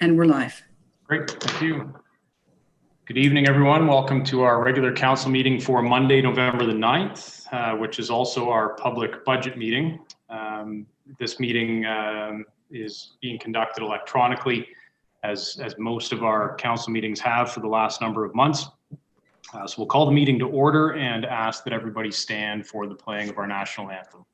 And we're live. Great, thank you. Good evening, everyone. Welcome to our regular council meeting for Monday, November the 9th, which is also our public budget meeting. This meeting is being conducted electronically, as most of our council meetings have for the last number of months. So we'll call the meeting to order and ask that everybody stand for the playing of our national anthem.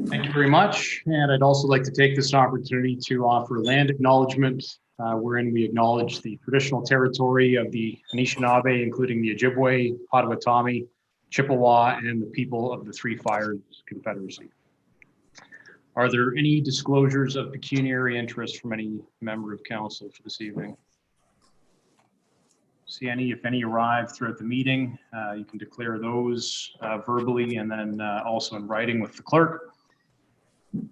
Thank you very much. And I'd also like to take this opportunity to offer land acknowledgement, wherein we acknowledge the traditional territory of the Anishinaabe, including the Ojibwe, Potawatomi, Chippewa, and the people of the Three Fires Confederacy. Are there any disclosures of pecuniary interest from any member of council for this evening? See any, if any arrive throughout the meeting, you can declare those verbally and then also in writing with the clerk.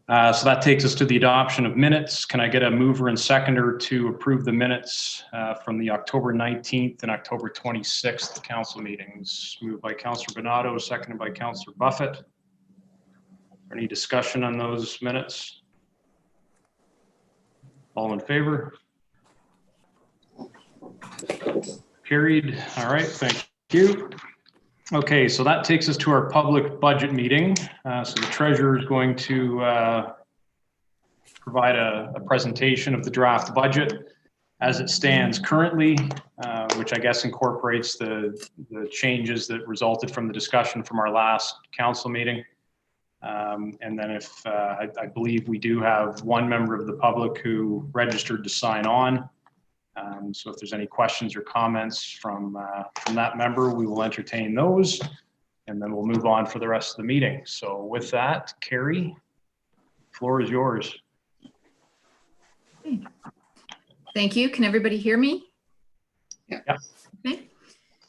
So that takes us to the adoption of minutes. Can I get a mover and seconder to approve the minutes from the October 19th and October 26th council meetings? Moved by Councillor Bonato, seconded by Councillor Buffett. Any discussion on those minutes? All in favor? Carried. All right, thank you. Okay, so that takes us to our public budget meeting. So the treasurer is going to provide a presentation of the draft budget as it stands currently, which I guess incorporates the changes that resulted from the discussion from our last council meeting. And then if I believe we do have one member of the public who registered to sign on. So if there's any questions or comments from that member, we will entertain those, and then we'll move on for the rest of the meeting. So with that, Carrie, floor is yours. Thank you. Can everybody hear me? Yeah. Okay.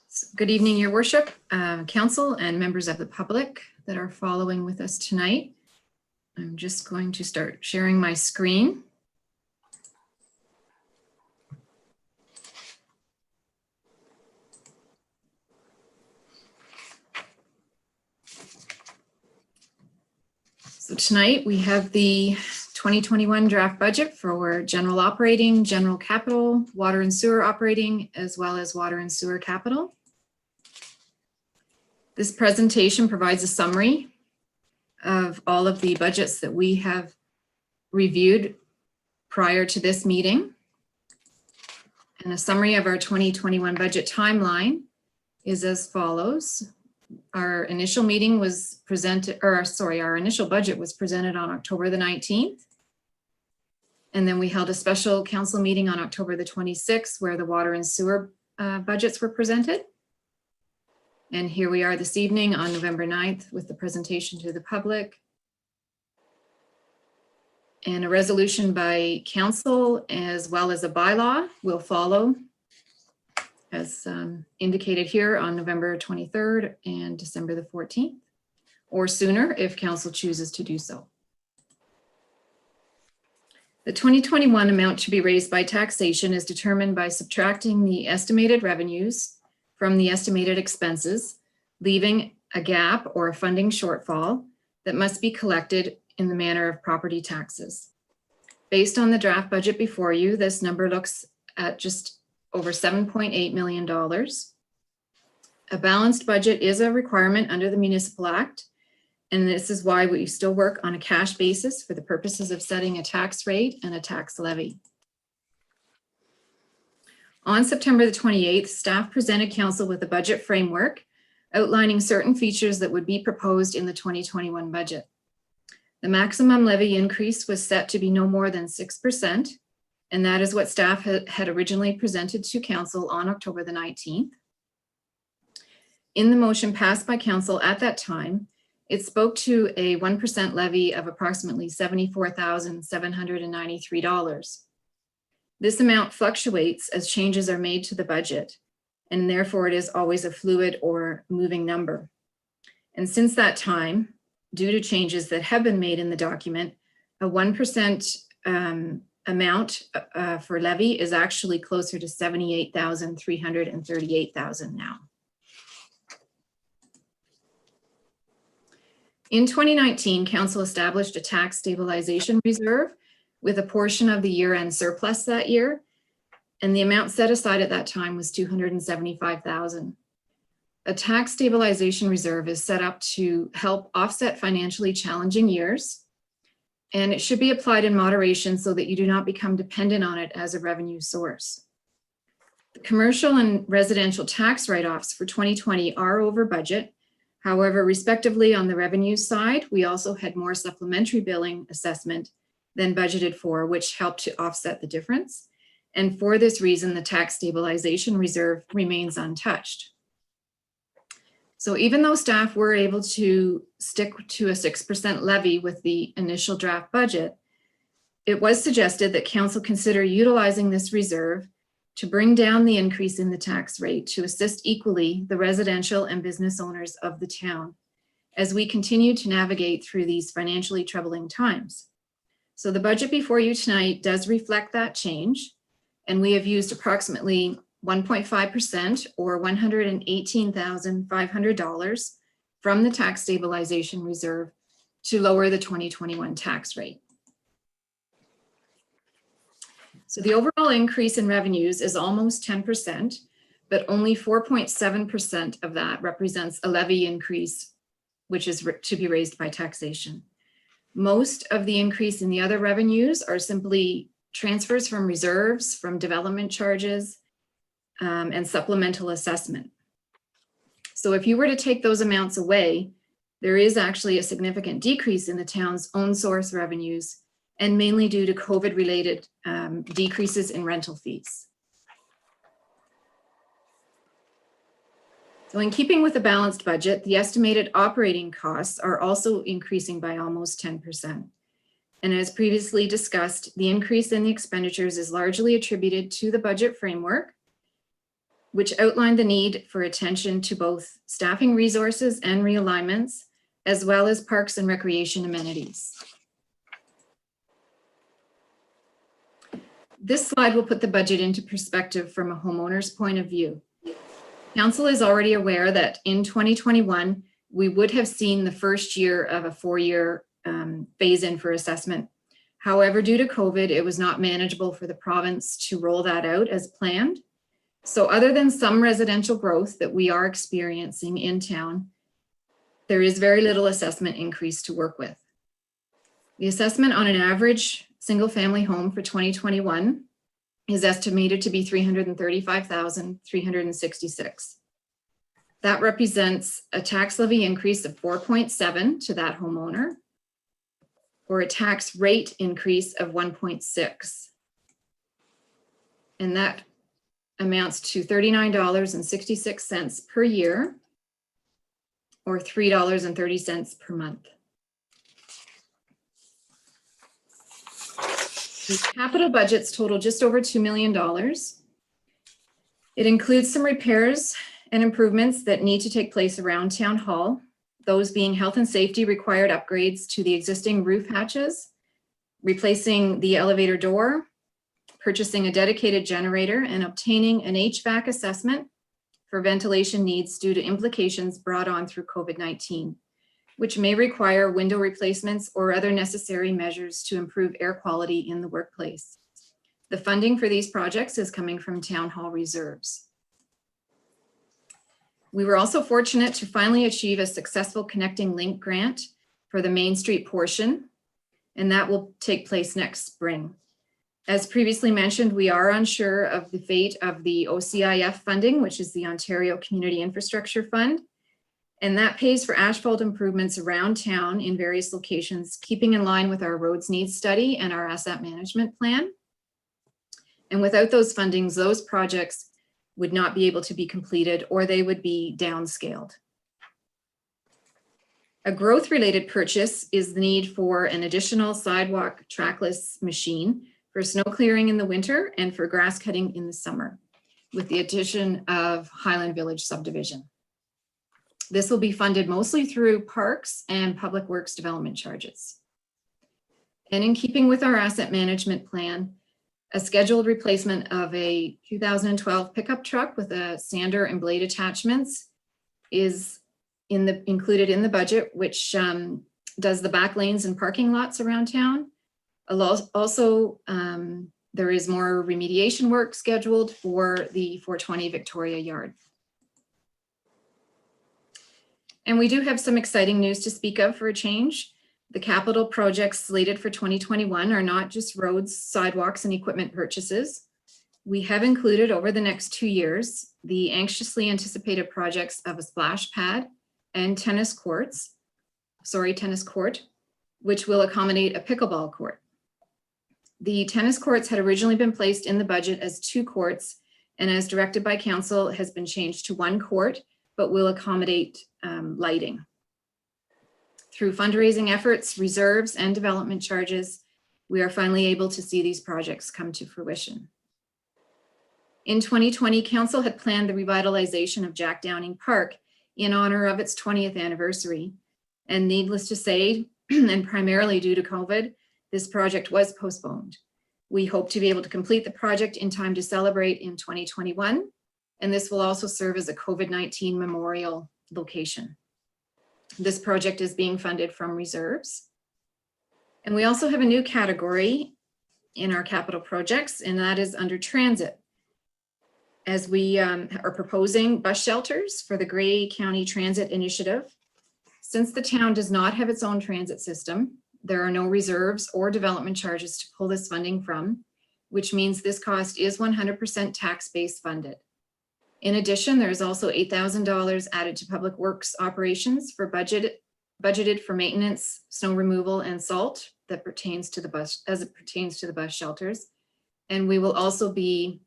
So good evening, Your Worship, council, and members of the public that are following with us tonight. I'm just going to start sharing my screen. So tonight we have the 2021 draft budget for general operating, general capital, water and sewer operating, as well as water and sewer capital. This presentation provides a summary of all of the budgets that we have reviewed prior to this meeting. And a summary of our 2021 budget timeline is as follows. Our initial meeting was presented, or sorry, our initial budget was presented on October the 19th. And then we held a special council meeting on October the 26th where the water and sewer budgets were presented. And here we are this evening on November 9th with the presentation to the public. And a resolution by council as well as a bylaw will follow as indicated here on November 23rd and December the 14th, or sooner if council chooses to do so. The 2021 amount to be raised by taxation is determined by subtracting the estimated revenues from the estimated expenses, leaving a gap or a funding shortfall that must be collected in the manner of property taxes. Based on the draft budget before you, this number looks at just over $7.8 million. A balanced budget is a requirement under the Municipal Act, and this is why we still work on a cash basis for the purposes of setting a tax rate and a tax levy. On September the 28th, staff presented council with a budget framework outlining certain features that would be proposed in the 2021 budget. The maximum levy increase was set to be no more than 6%, and that is what staff had originally presented to council on October the 19th. In the motion passed by council at that time, it spoke to a 1% levy of approximately $74,793. This amount fluctuates as changes are made to the budget, and therefore it is always a fluid or moving number. And since that time, due to changes that have been made in the document, a 1% amount for levy is actually closer to 78,338,000 now. In 2019, council established a tax stabilization reserve with a portion of the year-end surplus that year, and the amount set aside at that time was $275,000. A tax stabilization reserve is set up to help offset financially challenging years, and it should be applied in moderation so that you do not become dependent on it as a revenue source. The commercial and residential tax write-offs for 2020 are over budget. However, respectively, on the revenue side, we also had more supplementary billing assessment than budgeted for, which helped to offset the difference. And for this reason, the tax stabilization reserve remains untouched. So even though staff were able to stick to a 6% levy with the initial draft budget, it was suggested that council consider utilizing this reserve to bring down the increase in the tax rate to assist equally the residential and business owners of the town as we continue to navigate through these financially troubling times. So the budget before you tonight does reflect that change, and we have used approximately 1.5% or $118,500 from the tax stabilization reserve to lower the 2021 tax rate. So the overall increase in revenues is almost 10%, but only 4.7% of that represents a levy increase, which is to be raised by taxation. Most of the increase in the other revenues are simply transfers from reserves, from development charges, and supplemental assessment. So if you were to take those amounts away, there is actually a significant decrease in the town's own source revenues, and mainly due to COVID-related decreases in rental fees. So in keeping with a balanced budget, the estimated operating costs are also increasing by almost 10%. And as previously discussed, the increase in the expenditures is largely attributed to the budget framework, which outlined the need for attention to both staffing resources and realignments, as well as parks and recreation amenities. This slide will put the budget into perspective from a homeowner's point of view. Council is already aware that in 2021, we would have seen the first year of a 4-year phase-in for assessment. However, due to COVID, it was not manageable for the province to roll that out as planned. So other than some residential growth that we are experiencing in town, there is very little assessment increase to work with. The assessment on an average single-family home for 2021 is estimated to be $335,366. That represents a tax levy increase of 4.7 to that homeowner, or a tax rate increase of 1.6. And that amounts to $39.66 per year, or $3.30 per month. The capital budgets total just over $2 million. It includes some repairs and improvements that need to take place around Town Hall, those being health and safety required upgrades to the existing roof hatches, replacing the elevator door, purchasing a dedicated generator, and obtaining an HVAC assessment for ventilation needs due to implications brought on through COVID-19, which may require window replacements or other necessary measures to improve air quality in the workplace. The funding for these projects is coming from Town Hall reserves. We were also fortunate to finally achieve a successful Connecting Link grant for the Main Street portion, and that will take place next spring. As previously mentioned, we are unsure of the fate of the OCIF funding, which is the Ontario Community Infrastructure Fund, and that pays for asphalt improvements around town in various locations, keeping in line with our roads needs study and our asset management plan. And without those fundings, those projects would not be able to be completed, or they would be downscaled. A growth-related purchase is the need for an additional sidewalk trackless machine for snow clearing in the winter and for grass cutting in the summer, with the addition of Highland Village subdivision. This will be funded mostly through parks and public works development charges. And in keeping with our asset management plan, a scheduled replacement of a 2012 pickup truck with a sander and blade attachments is included in the budget, which does the back lanes and parking lots around town. Also, there is more remediation work scheduled for the 420 Victoria Yard. And we do have some exciting news to speak of for a change. The capital projects slated for 2021 are not just roads, sidewalks, and equipment purchases. We have included over the next 2 years the anxiously anticipated projects of a splash pad and tennis court, which will accommodate a pickleball court. The tennis courts had originally been placed in the budget as 2 courts, and as directed by council has been changed to 1 court, but will accommodate lighting. Through fundraising efforts, reserves, and development charges, we are finally able to see these projects come to fruition. In 2020, council had planned the revitalization of Jack Downing Park in honor of its 20th anniversary. And needless to say, and primarily due to COVID, this project was postponed. We hope to be able to complete the project in time to celebrate in 2021. And this will also serve as a COVID-19 memorial location. This project is being funded from reserves. And we also have a new category in our capital projects, and that is under transit. As we are proposing bus shelters for the Grey County Transit Initiative. Since the town does not have its own transit system, there are no reserves or development charges to pull this funding from, which means this cost is 100% tax-based funded. In addition, there is also $8,000 added to public works operations for budgeted for maintenance, snow removal, and salt that pertains to the bus, as it pertains to the bus shelters. And we will also be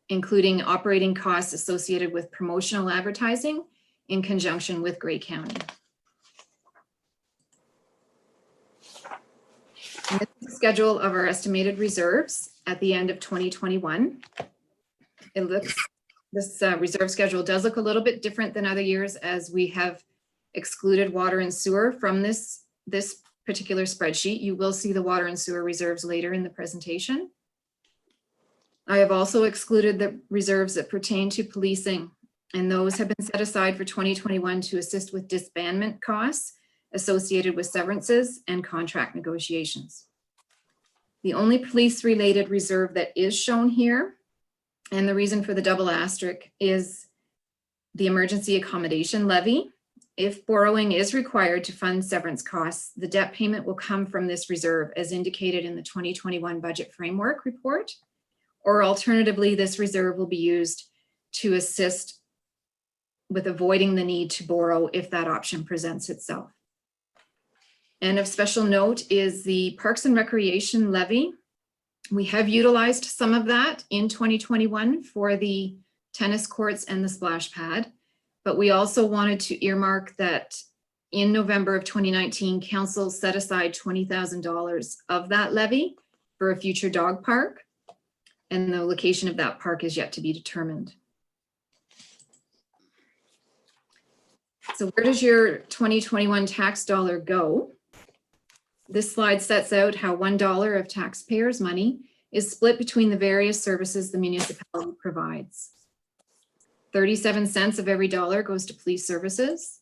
including operating costs associated with promotional advertising in conjunction with Grey County. And this is the schedule of our estimated reserves at the end of 2021. This reserve schedule does look a little bit different than other years, as we have excluded water and sewer from this particular spreadsheet. You will see the water and sewer reserves later in the presentation. I have also excluded the reserves that pertain to policing, and those have been set aside for 2021 to assist with disbandment costs associated with severances and contract negotiations. The only police-related reserve that is shown here, and the reason for the double asterisk, is the emergency accommodation levy. If borrowing is required to fund severance costs, the debt payment will come from this reserve as indicated in the 2021 budget framework report, or alternatively, this reserve will be used to assist with avoiding the need to borrow if that option presents itself. And of special note is the Parks and Recreation levy. We have utilized some of that in 2021 for the tennis courts and the splash pad, but we also wanted to earmark that in November of 2019, council set aside $20,000 of that levy for a future dog park. and the location of that park is yet to be determined. So where does your 2021 tax dollar go? This slide sets out how $1 of taxpayers' money is split between the various services the municipality provides. 37 cents of every dollar goes to police services.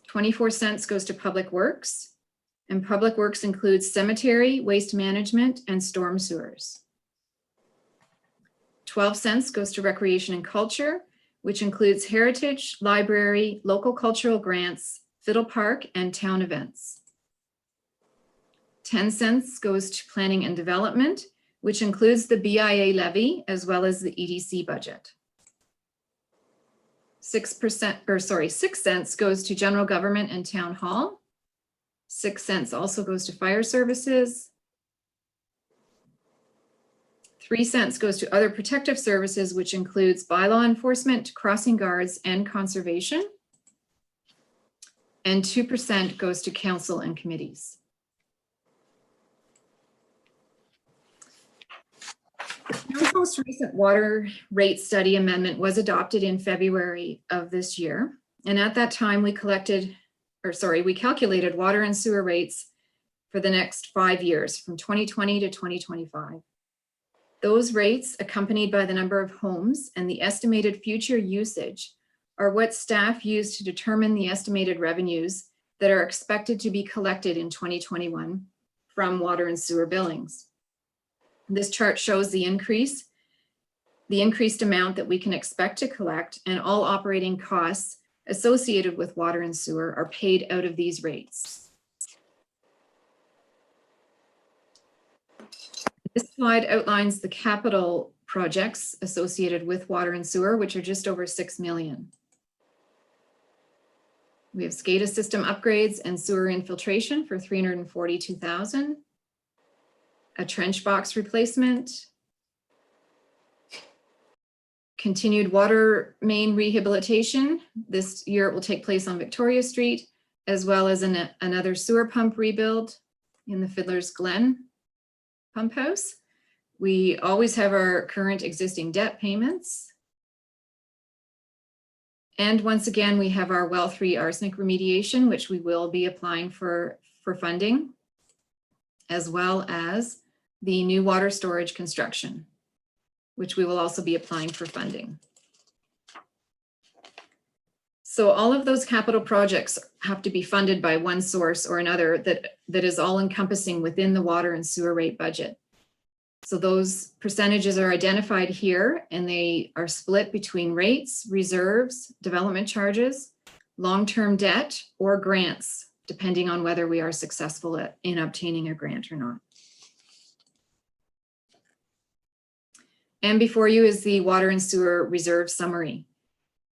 24 cents goes to public works, and public works includes cemetery, waste management, and storm sewers. 12 cents goes to recreation and culture, which includes heritage, library, local cultural grants, Fiddle Park, and town events. 10 cents goes to planning and development, which includes the BIA levy as well as the EDC budget. 6 cents goes to general government and town hall. 6 cents also goes to fire services. 3 cents goes to other protective services, which includes bylaw enforcement, crossing guards, and conservation. And 2% goes to council and committees. The most recent water rate study amendment was adopted in February of this year. And at that time, we calculated water and sewer rates for the next 5 years, from 2020 to 2025. Those rates, accompanied by the number of homes and the estimated future usage, are what staff use to determine the estimated revenues that are expected to be collected in 2021 from water and sewer billings. This chart shows the increased amount that we can expect to collect, and all operating costs associated with water and sewer are paid out of these rates. This slide outlines the capital projects associated with water and sewer, which are just over $6 million. We have SCADA system upgrades and sewer infiltration for $342,000. A trench box replacement, continued water main rehabilitation. This year it will take place on Victoria Street, as well as another sewer pump rebuild in the Fiddler's Glen pump house. We always have our current existing debt payments. And once again, we have our well 3 arsenic remediation, which we will be applying for funding, as well as the new water storage construction, which we will also be applying for funding. So all of those capital projects have to be funded by one source or another that is all encompassing within the water and sewer rate budget. So those percentages are identified here, and they are split between rates, reserves, development charges, long-term debt, or grants, depending on whether we are successful in obtaining a grant or not. And before you is the water and sewer reserve summary.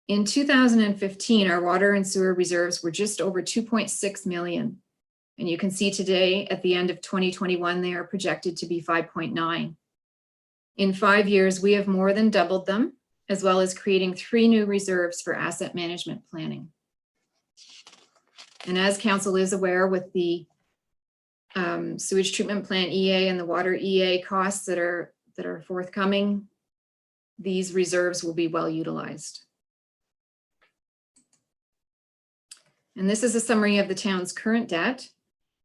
In 2015, our water and sewer reserves were just over 2.6 million. And you can see today at the end of 2021, they are projected to be 5.9. In 5 years, we have more than doubled them, as well as creating 3 new reserves for asset management planning. And as council is aware, with the sewage treatment plant EA and the water EA costs that are forthcoming, these reserves will be well utilized. And this is a summary of the town's current debt.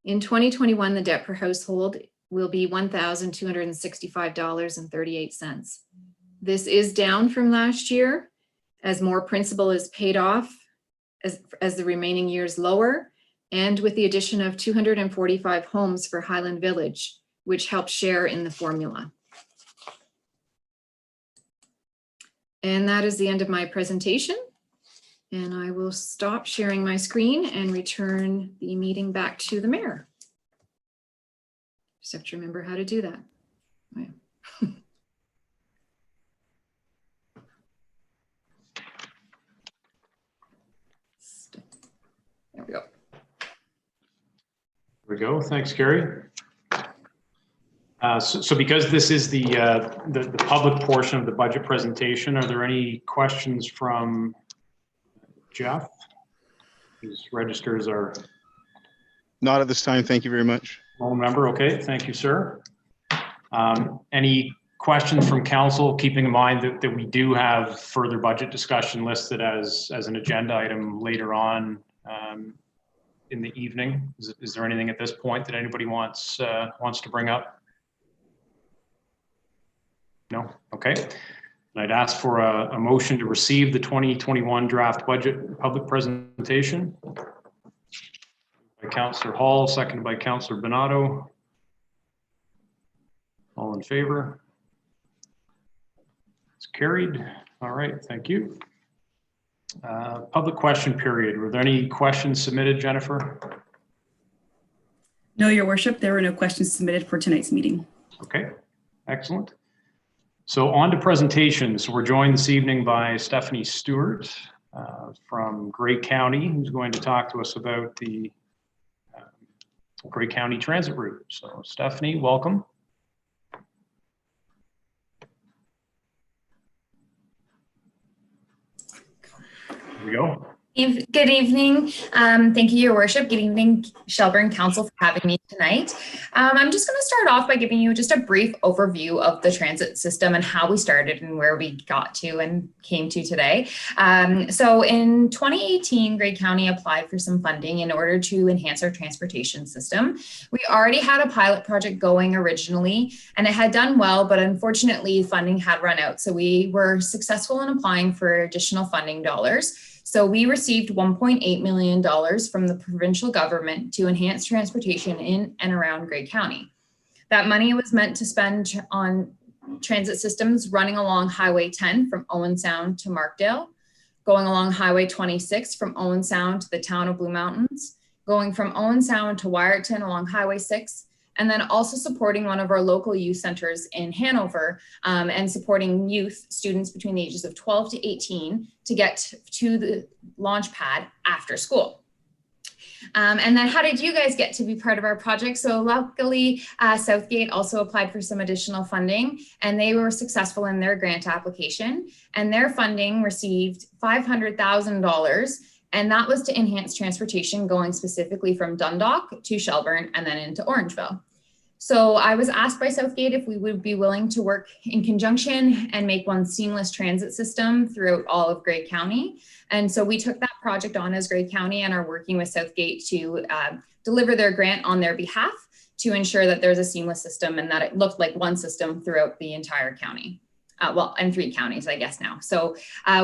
In 2021, the debt per household will be $1,265.38. This is down from last year as more principal is paid off as the remaining years lower, and with the addition of 245 homes for Highland Village, which helps share in the formula. And that is the end of my presentation. And I will stop sharing my screen and return the meeting back to the mayor. Just have to remember how to do that. Oh, yeah. There we go. There we go. Thanks, Carrie. So because this is the public portion of the budget presentation, are there any questions from Jeff? His registers are. Not at this time. Thank you very much. Phone number. Okay. Thank you, sir. Any questions from council, keeping in mind that we do have further budget discussion listed as an agenda item later on in the evening. Is there anything at this point that anybody wants to bring up? No? Okay. I'd ask for a motion to receive the 2021 draft budget public presentation. By Councillor Hall, seconded by Councillor Donato. All in favor? It's carried. All right, thank you. Public question period. Were there any questions submitted, Jennifer? No, Your Worship, there were no questions submitted for tonight's meeting. Okay, excellent. So on to presentations. We're joined this evening by Stephanie Stewart from Grey County, who's going to talk to us about the Grey County transit route. So Stephanie, welcome. Here we go. Good evening. Thank you, Your Worship. Good evening, Shelburne Council, for having me tonight. I'm just going to start off by giving you just a brief overview of the transit system and how we started and where we got to and came to today. So in 2018, Grey County applied for some funding in order to enhance our transportation system. We already had a pilot project going originally, and it had done well, but unfortunately funding had run out. So we were successful in applying for additional funding dollars. So we received $1.8 million from the provincial government to enhance transportation in and around Grey County. That money was meant to spend on transit systems running along Highway 10 from Owen Sound to Markdale, going along Highway 26 from Owen Sound to the town of Blue Mountains, going from Owen Sound to Wyerton along Highway 6, and then also supporting one of our local youth centers in Hanover and supporting youth students between the ages of 12 to 18 to get to the launch pad after school. And then how did you guys get to be part of our project? So luckily, Southgate also applied for some additional funding, and they were successful in their grant application, and their funding received $500,000. And that was to enhance transportation going specifically from Dundalk to Shelburne and then into Orangeville. So I was asked by Southgate if we would be willing to work in conjunction and make one seamless transit system throughout all of Grey County. And so we took that project on as Grey County and are working with Southgate to deliver their grant on their behalf to ensure that there's a seamless system and that it looked like one system throughout the entire county. Well, and 3 counties, I guess now. So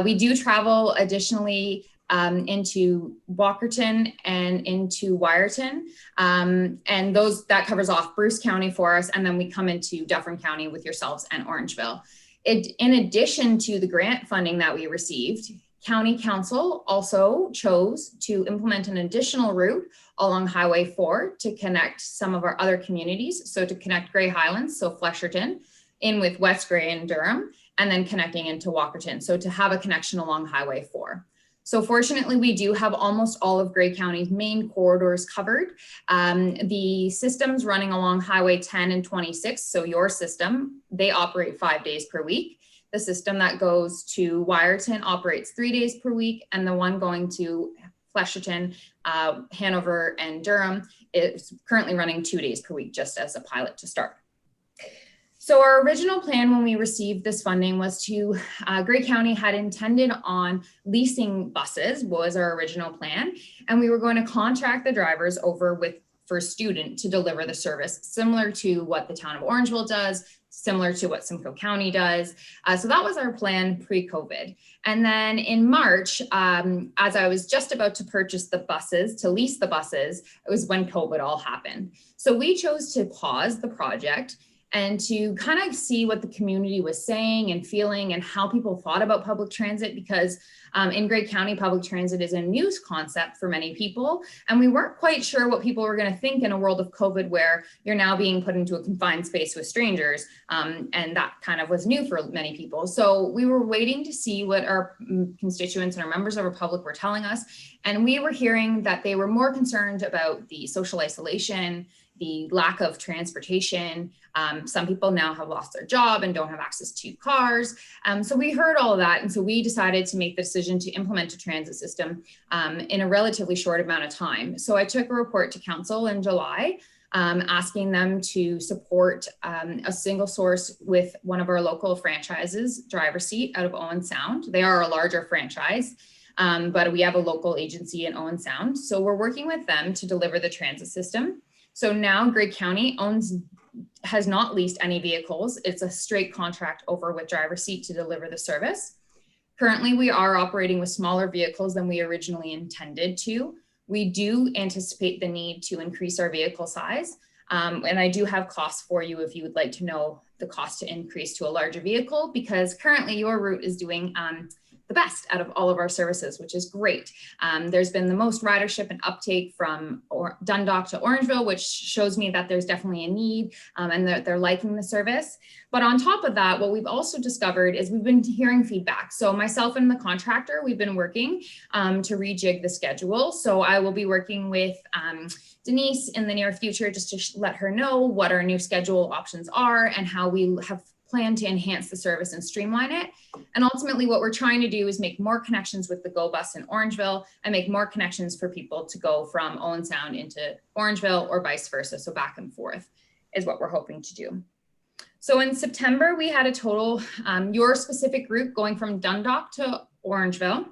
we do travel additionally into Walkerton and into Wyerton. And that covers off Bruce County for us. And then we come into Dufferin County with yourselves and Orangeville. In addition to the grant funding that we received, County Council also chose to implement an additional route along Highway 4 to connect some of our other communities. So to connect Grey Highlands, so Flesherton, in with West Grey and Durham, and then connecting into Walkerton. So to have a connection along Highway 4. So fortunately, we do have almost all of Grey County's main corridors covered. The systems running along Highway 10 and 26, so your system, they operate 5 days per week. The system that goes to Wyerton operates 3 days per week, and the one going to Flesherton, Hanover, and Durham is currently running 2 days per week, just as a pilot to start. So our original plan when we received this funding was to, Grey County had intended on leasing buses, was our original plan. And we were going to contract the drivers over for student to deliver the service, similar to what the town of Orangeville does, similar to what Simcoe County does. So that was our plan pre-COVID. And then in March, as I was just about to purchase the buses, to lease the buses, it was when COVID all happened. So we chose to pause the project and to kind of see what the community was saying and feeling and how people thought about public transit, because in Grey County, public transit is a new concept for many people. And we weren't quite sure what people were going to think in a world of COVID, where you're now being put into a confined space with strangers. And that kind of was new for many people. So we were waiting to see what our constituents and our members of our public were telling us. And we were hearing that they were more concerned about the social isolation, the lack of transportation. Some people now have lost their job and don't have access to cars. So we heard all of that. And so we decided to make the decision to implement a transit system in a relatively short amount of time. So I took a report to council in July asking them to support a single source with one of our local franchises, Driver Seat, out of Owen Sound. They are a larger franchise, but we have a local agency in Owen Sound. So we're working with them to deliver the transit system. So now Grey County has not leased any vehicles. It's a straight contract over with Driver Seat to deliver the service. Currently, we are operating with smaller vehicles than we originally intended to. We do anticipate the need to increase our vehicle size. And I do have costs for you if you would like to know the cost to increase to a larger vehicle, because currently your route is doing the best out of all of our services, which is great. There's been the most ridership and uptake from Dundalk to Orangeville, which shows me that there's definitely a need and that they're liking the service. But on top of that, what we've also discovered is we've been hearing feedback. So myself and the contractor, we've been working to rejig the schedule. So I will be working with Denise in the near future just to let her know what our new schedule options are and how we have plan to enhance the service and streamline it. And ultimately what we're trying to do is make more connections with the GO bus in Orangeville and make more connections for people to go from Owen Sound into Orangeville or vice versa. So back and forth is what we're hoping to do. So in September, we had a total, your specific route going from Dundalk to Orangeville.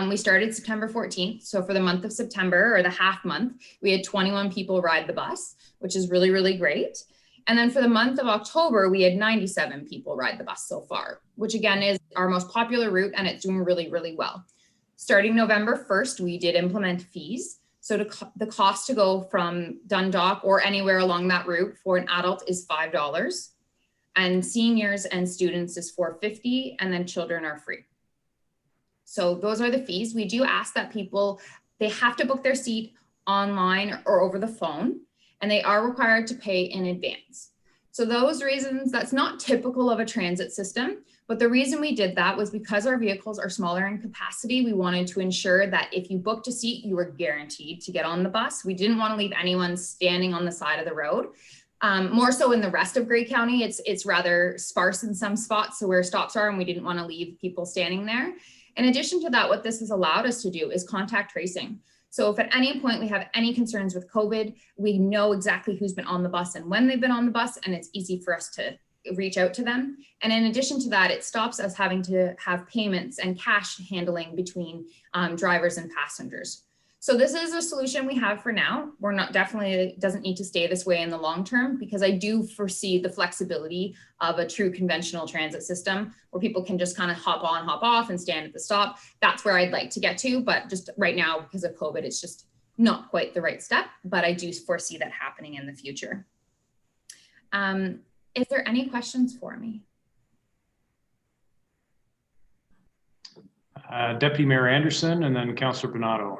We started September 14th. So for the month of September, or the half month, we had 21 people ride the bus, which is really, really great. And then for the month of October, we had 97 people ride the bus so far, which again is our most popular route, and it's doing really, really well. Starting November 1st, we did implement fees. So the cost to go from Dundalk or anywhere along that route for an adult is $5, and seniors and students is $4.50, and then children are free. So those are the fees. We do ask that people, they have to book their seat online or over the phone, and they are required to pay in advance. So those reasons, that's not typical of a transit system, but the reason we did that was because our vehicles are smaller in capacity. We wanted to ensure that if you booked a seat, you were guaranteed to get on the bus. We didn't want to leave anyone standing on the side of the road. More so in the rest of Grey County, it's rather sparse in some spots, so where stops are, and we didn't want to leave people standing there. In addition to that, what this has allowed us to do is contact tracing. So if at any point we have any concerns with COVID, we know exactly who's been on the bus and when they've been on the bus, and it's easy for us to reach out to them. And in addition to that, it stops us having to have payments and cash handling between drivers and passengers. So this is a solution we have for now. We're not definitely doesn't need to stay this way in the long term, because I do foresee the flexibility of a true conventional transit system where people can just kind of hop on, hop off and stand at the stop. That's where I'd like to get to, but just right now because of COVID, it's just not quite the right step, but I do foresee that happening in the future. Is there any questions for me? Deputy Mayor Anderson and then Councillor Bonato.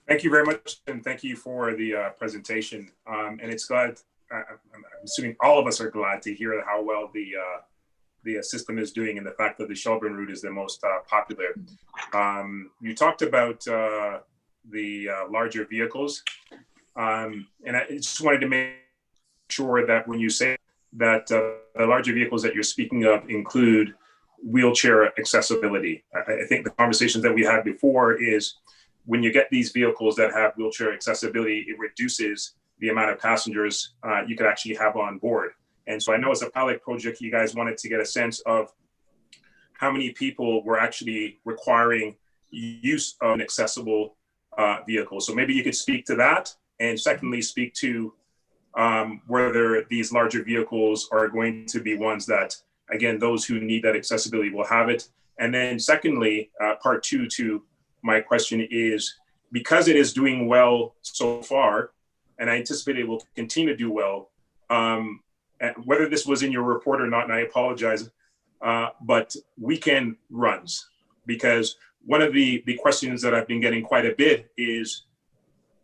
Thank you very much, and thank you for the presentation. And it's glad, I'm assuming all of us are glad to hear how well the system is doing, and the fact that the Shelburne route is the most popular. You talked about the larger vehicles, and I just wanted to make sure that when you say that the larger vehicles that you're speaking of include wheelchair accessibility. I think the conversations that we had before is, when you get these vehicles that have wheelchair accessibility, it reduces the amount of passengers you could actually have on board. And so I know as a pilot project, you guys wanted to get a sense of how many people were actually requiring use of an accessible vehicle. So maybe you could speak to that. And secondly, speak to whether these larger vehicles are going to be ones that, again, those who need that accessibility will have it. And then secondly, part two to my question is, because it is doing well so far, and I anticipate it will continue to do well, whether this was in your report or not, and I apologize, but weekend runs, because one of the questions that I've been getting quite a bit is,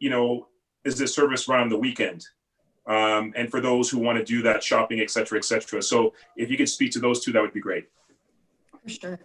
you know, is this service run on the weekend? And for those who want to do that shopping, et cetera, et cetera. So if you could speak to those two, that would be great. For sure.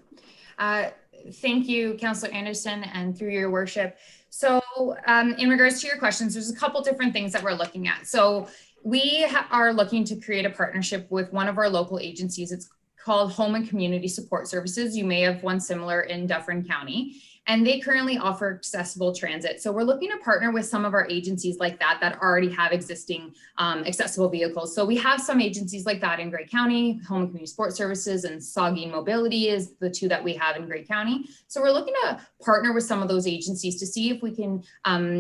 Thank you, Councillor Anderson, and through your worship. So in regards to your questions, there's a couple different things that we're looking at. So we are looking to create a partnership with one of our local agencies. It's called Home and Community Support Services. You may have one similar in Dufferin County. and they currently offer accessible transit. So we're looking to partner with some of our agencies like that already have existing accessible vehicles. So we have some agencies like that in Grey County. Home and Community Sports Services and Saugeen Mobility is the two that we have in Grey County. So we're looking to partner with some of those agencies to see if we can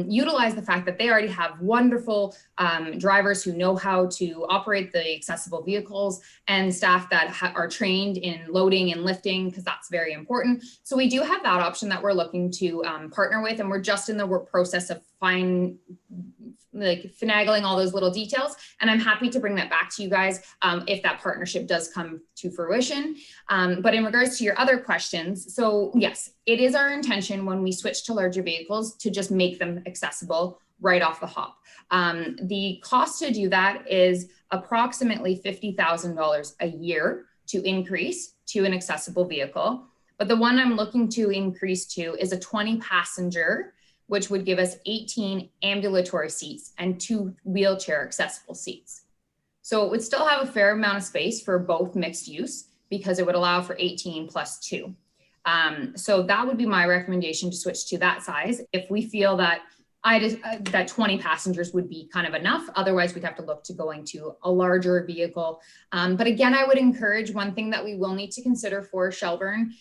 utilize the fact that they already have wonderful drivers who know how to operate the accessible vehicles and staff that are trained in loading and lifting, because that's very important. So we do have that option that we're looking to partner with, and we're just in the work process of finagling all those little details. And I'm happy to bring that back to you guys if that partnership does come to fruition. But in regards to your other questions, so yes, it is our intention when we switch to larger vehicles to just make them accessible right off the hop. The cost to do that is approximately $50,000 a year to increase to an accessible vehicle. But the one I'm looking to increase to is a 20 passenger, which would give us 18 ambulatory seats and 2 wheelchair accessible seats. So it would still have a fair amount of space for both mixed use because it would allow for 18 plus 2. So that would be my recommendation, to switch to that size. If we feel that that 20 passengers would be kind of enough. Otherwise, we'd have to look to going to a larger vehicle. But again, I would encourage, one thing that we will need to consider for Shelburne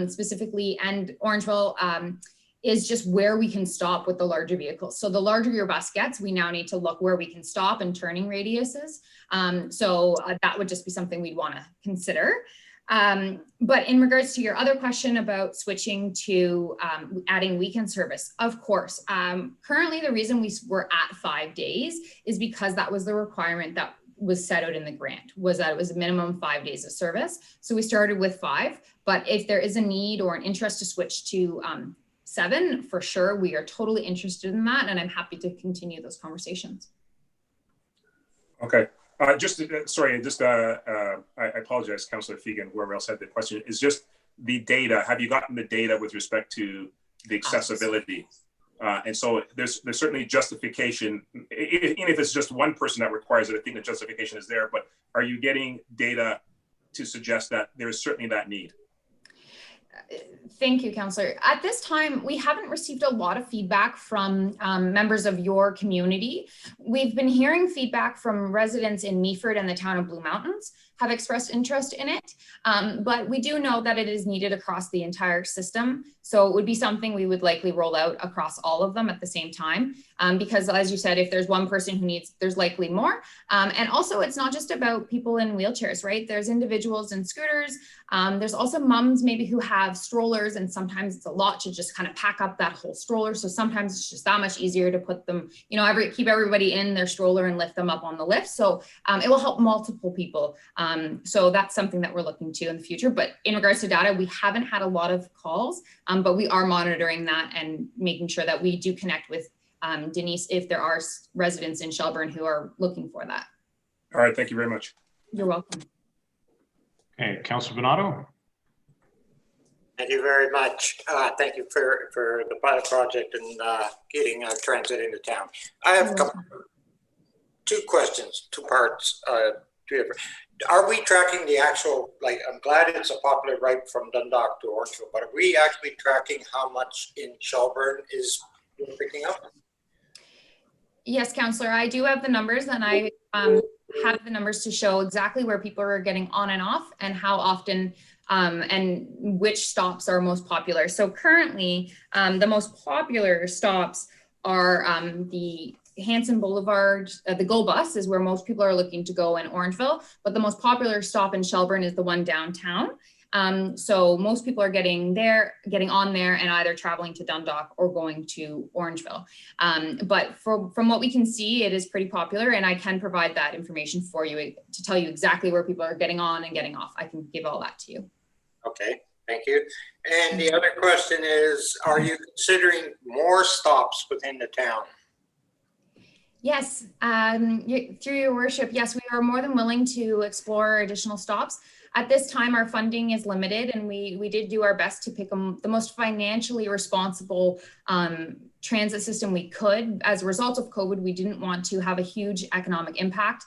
specifically and Orangeville is just where we can stop with the larger vehicles. So the larger your bus gets, we now need to look where we can stop and turning radiuses. So that would just be something we'd want to consider. But in regards to your other question about switching to adding weekend service, of course, currently the reason we're at 5 days is because that was the requirement that was set out in the grant, was that it was a minimum 5 days of service. So we started with 5, but if there is a need or an interest to switch to 7, for sure, we are totally interested in that. And I'm happy to continue those conversations. Okay. I apologize, Councillor Fegan, whoever else had the question, is just the data. Have you gotten the data with respect to the accessibility? And so there's certainly justification, even if it's just one person that requires it, I think the justification is there, but are you getting data to suggest that there's certainly that need? Thank you, Councillor. At this time, we haven't received a lot of feedback from members of your community. We've been hearing feedback from residents in Meaford and the town of Blue Mountains have expressed interest in it, but we do know that it is needed across the entire system. So it would be something we would likely roll out across all of them at the same time, because as you said, if there's one person who needs, there's likely more. And also it's not just about people in wheelchairs, right? There's individuals in scooters. There's also moms maybe who have strollers, and sometimes it's a lot to just kind of pack up that whole stroller. So sometimes it's just that much easier to put them, keep everybody in their stroller and lift them up on the lift. So it will help multiple people. So that's something that we're looking to in the future. But in regards to data, we haven't had a lot of calls, but we are monitoring that and making sure that we do connect with Denise if there are residents in Shelburne who are looking for that. All right, thank you very much. You're welcome. Okay, Councillor Donato. Thank you very much. Thank you for the pilot project and getting transit into town. I have two questions, 2 parts, 2 different. Are we tracking the actual, I'm glad it's a popular route from Dundalk to Orangeville, but are we actually tracking how much in Shelburne is picking up? Yes, Councillor, I do have the numbers, and I have the numbers to show exactly where people are getting on and off and how often and which stops are most popular. So currently, the most popular stops are the Hanson Boulevard, the Go Bus is where most people are looking to go in Orangeville, but the most popular stop in Shelburne is the one downtown. So most people are getting on there and either traveling to Dundalk or going to Orangeville. But from what we can see, it is pretty popular, and I can provide that information for you to tell you exactly where people are getting on and getting off. I can give all that to you. Okay, thank you. And the other question is, are you considering more stops within the town? Yes, through your worship, yes, we are more than willing to explore additional stops. At this time, our funding is limited, and we did do our best to pick the most financially responsible transit system we could. As a result of COVID, we didn't want to have a huge economic impact.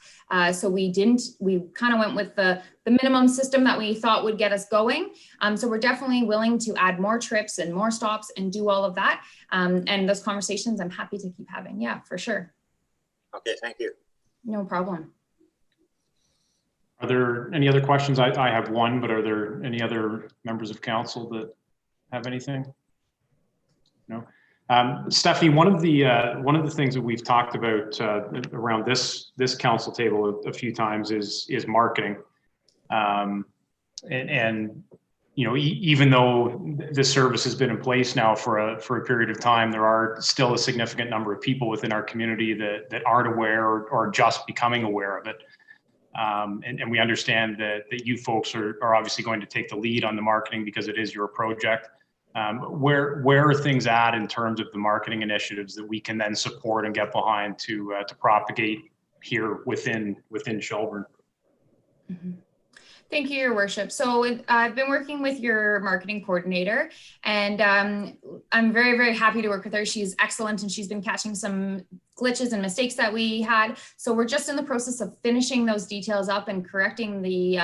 So we kind of went with the minimum system that we thought would get us going. So we're definitely willing to add more trips and more stops and do all of that. And those conversations I'm happy to keep having. Yeah, for sure. Okay, thank you. No problem. Are there any other questions? I have one, but are there any other members of council that have anything? No. Stephanie, one of the things that we've talked about around this council table a few times is marketing, and you know, even though this service has been in place now for a period of time, there are still a significant number of people within our community that aren't aware or just becoming aware of it. And we understand that you folks are obviously going to take the lead on the marketing because it is your project. Where are things at in terms of the marketing initiatives that we can then support and get behind to propagate here within Shelburne? Mm-hmm. Thank you, Your Worship. So I've been working with your marketing coordinator, and I'm very, very happy to work with her. She's excellent, and she's been catching some glitches and mistakes that we had. So we're just in the process of finishing those details up and correcting the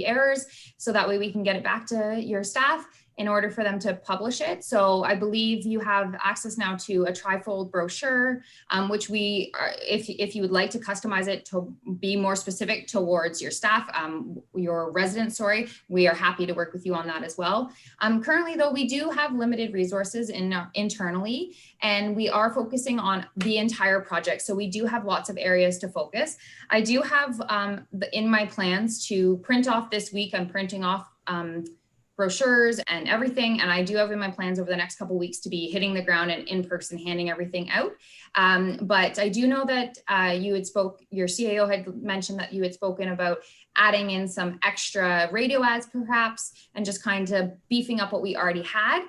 errors, so that way we can get it back to your staff in order for them to publish it. So I believe you have access now to a trifold brochure, which we are, if you would like to customize it to be more specific towards your staff, your residents, sorry, we are happy to work with you on that as well. Currently though, we do have limited resources internally, and we are focusing on the entire project. So we do have lots of areas to focus. I do have in my plans to print off this week, I'm printing off brochures and everything. And I do have in my plans over the next couple of weeks to be hitting the ground and in person handing everything out. But I do know that your CAO had mentioned that you had spoken about adding in some extra radio ads perhaps, and just kind of beefing up what we already had.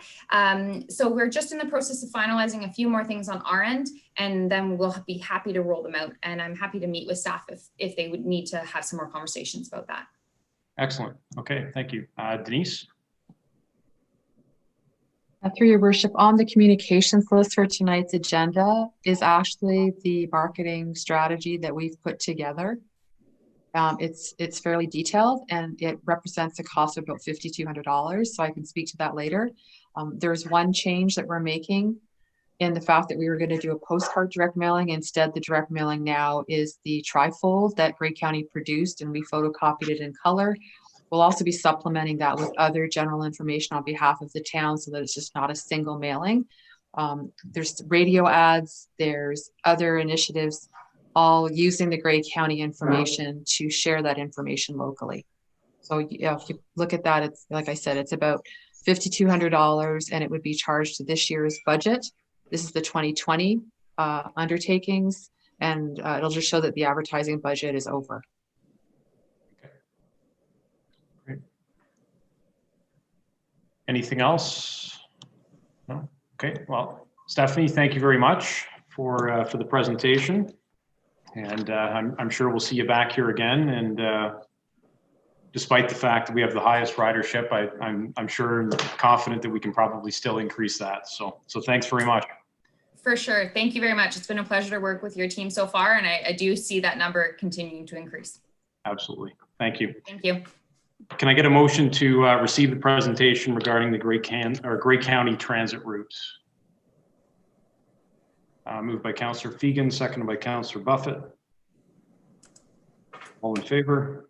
So we're just in the process of finalizing a few more things on our end, and then we'll be happy to roll them out. And I'm happy to meet with staff if they would need to have some more conversations about that. Excellent. Okay, thank you. Denise? Through your worship, on the communications list for tonight's agenda is actually the marketing strategy that we've put together. It's fairly detailed, and it represents a cost of about $5,200. So I can speak to that later. There's one change that we're making in the fact that we were going to do a postcard direct mailing. Instead, the direct mailing now is the trifold that Grey County produced, and we photocopied it in color. We'll also be supplementing that with other general information on behalf of the town, so that it's just not a single mailing. There's radio ads, there's other initiatives, all using the Grey County information to share that information locally. So yeah, if you look at that, it's like I said, it's about $5,200, and it would be charged to this year's budget. This is the 2020 undertakings, and it'll just show that the advertising budget is over. Anything else? No? Okay, well, Stephanie, thank you very much for the presentation. And I'm sure we'll see you back here again. And despite the fact that we have the highest ridership, I'm sure and confident that we can probably still increase that. So thanks very much. For sure. Thank you very much. It's been a pleasure to work with your team so far. And I do see that number continuing to increase. Absolutely. Thank you. Thank you. Can I get a motion to receive the presentation regarding the Grey County transit routes? Moved by Councillor Fegan, seconded by Councillor Buffett. All in favor?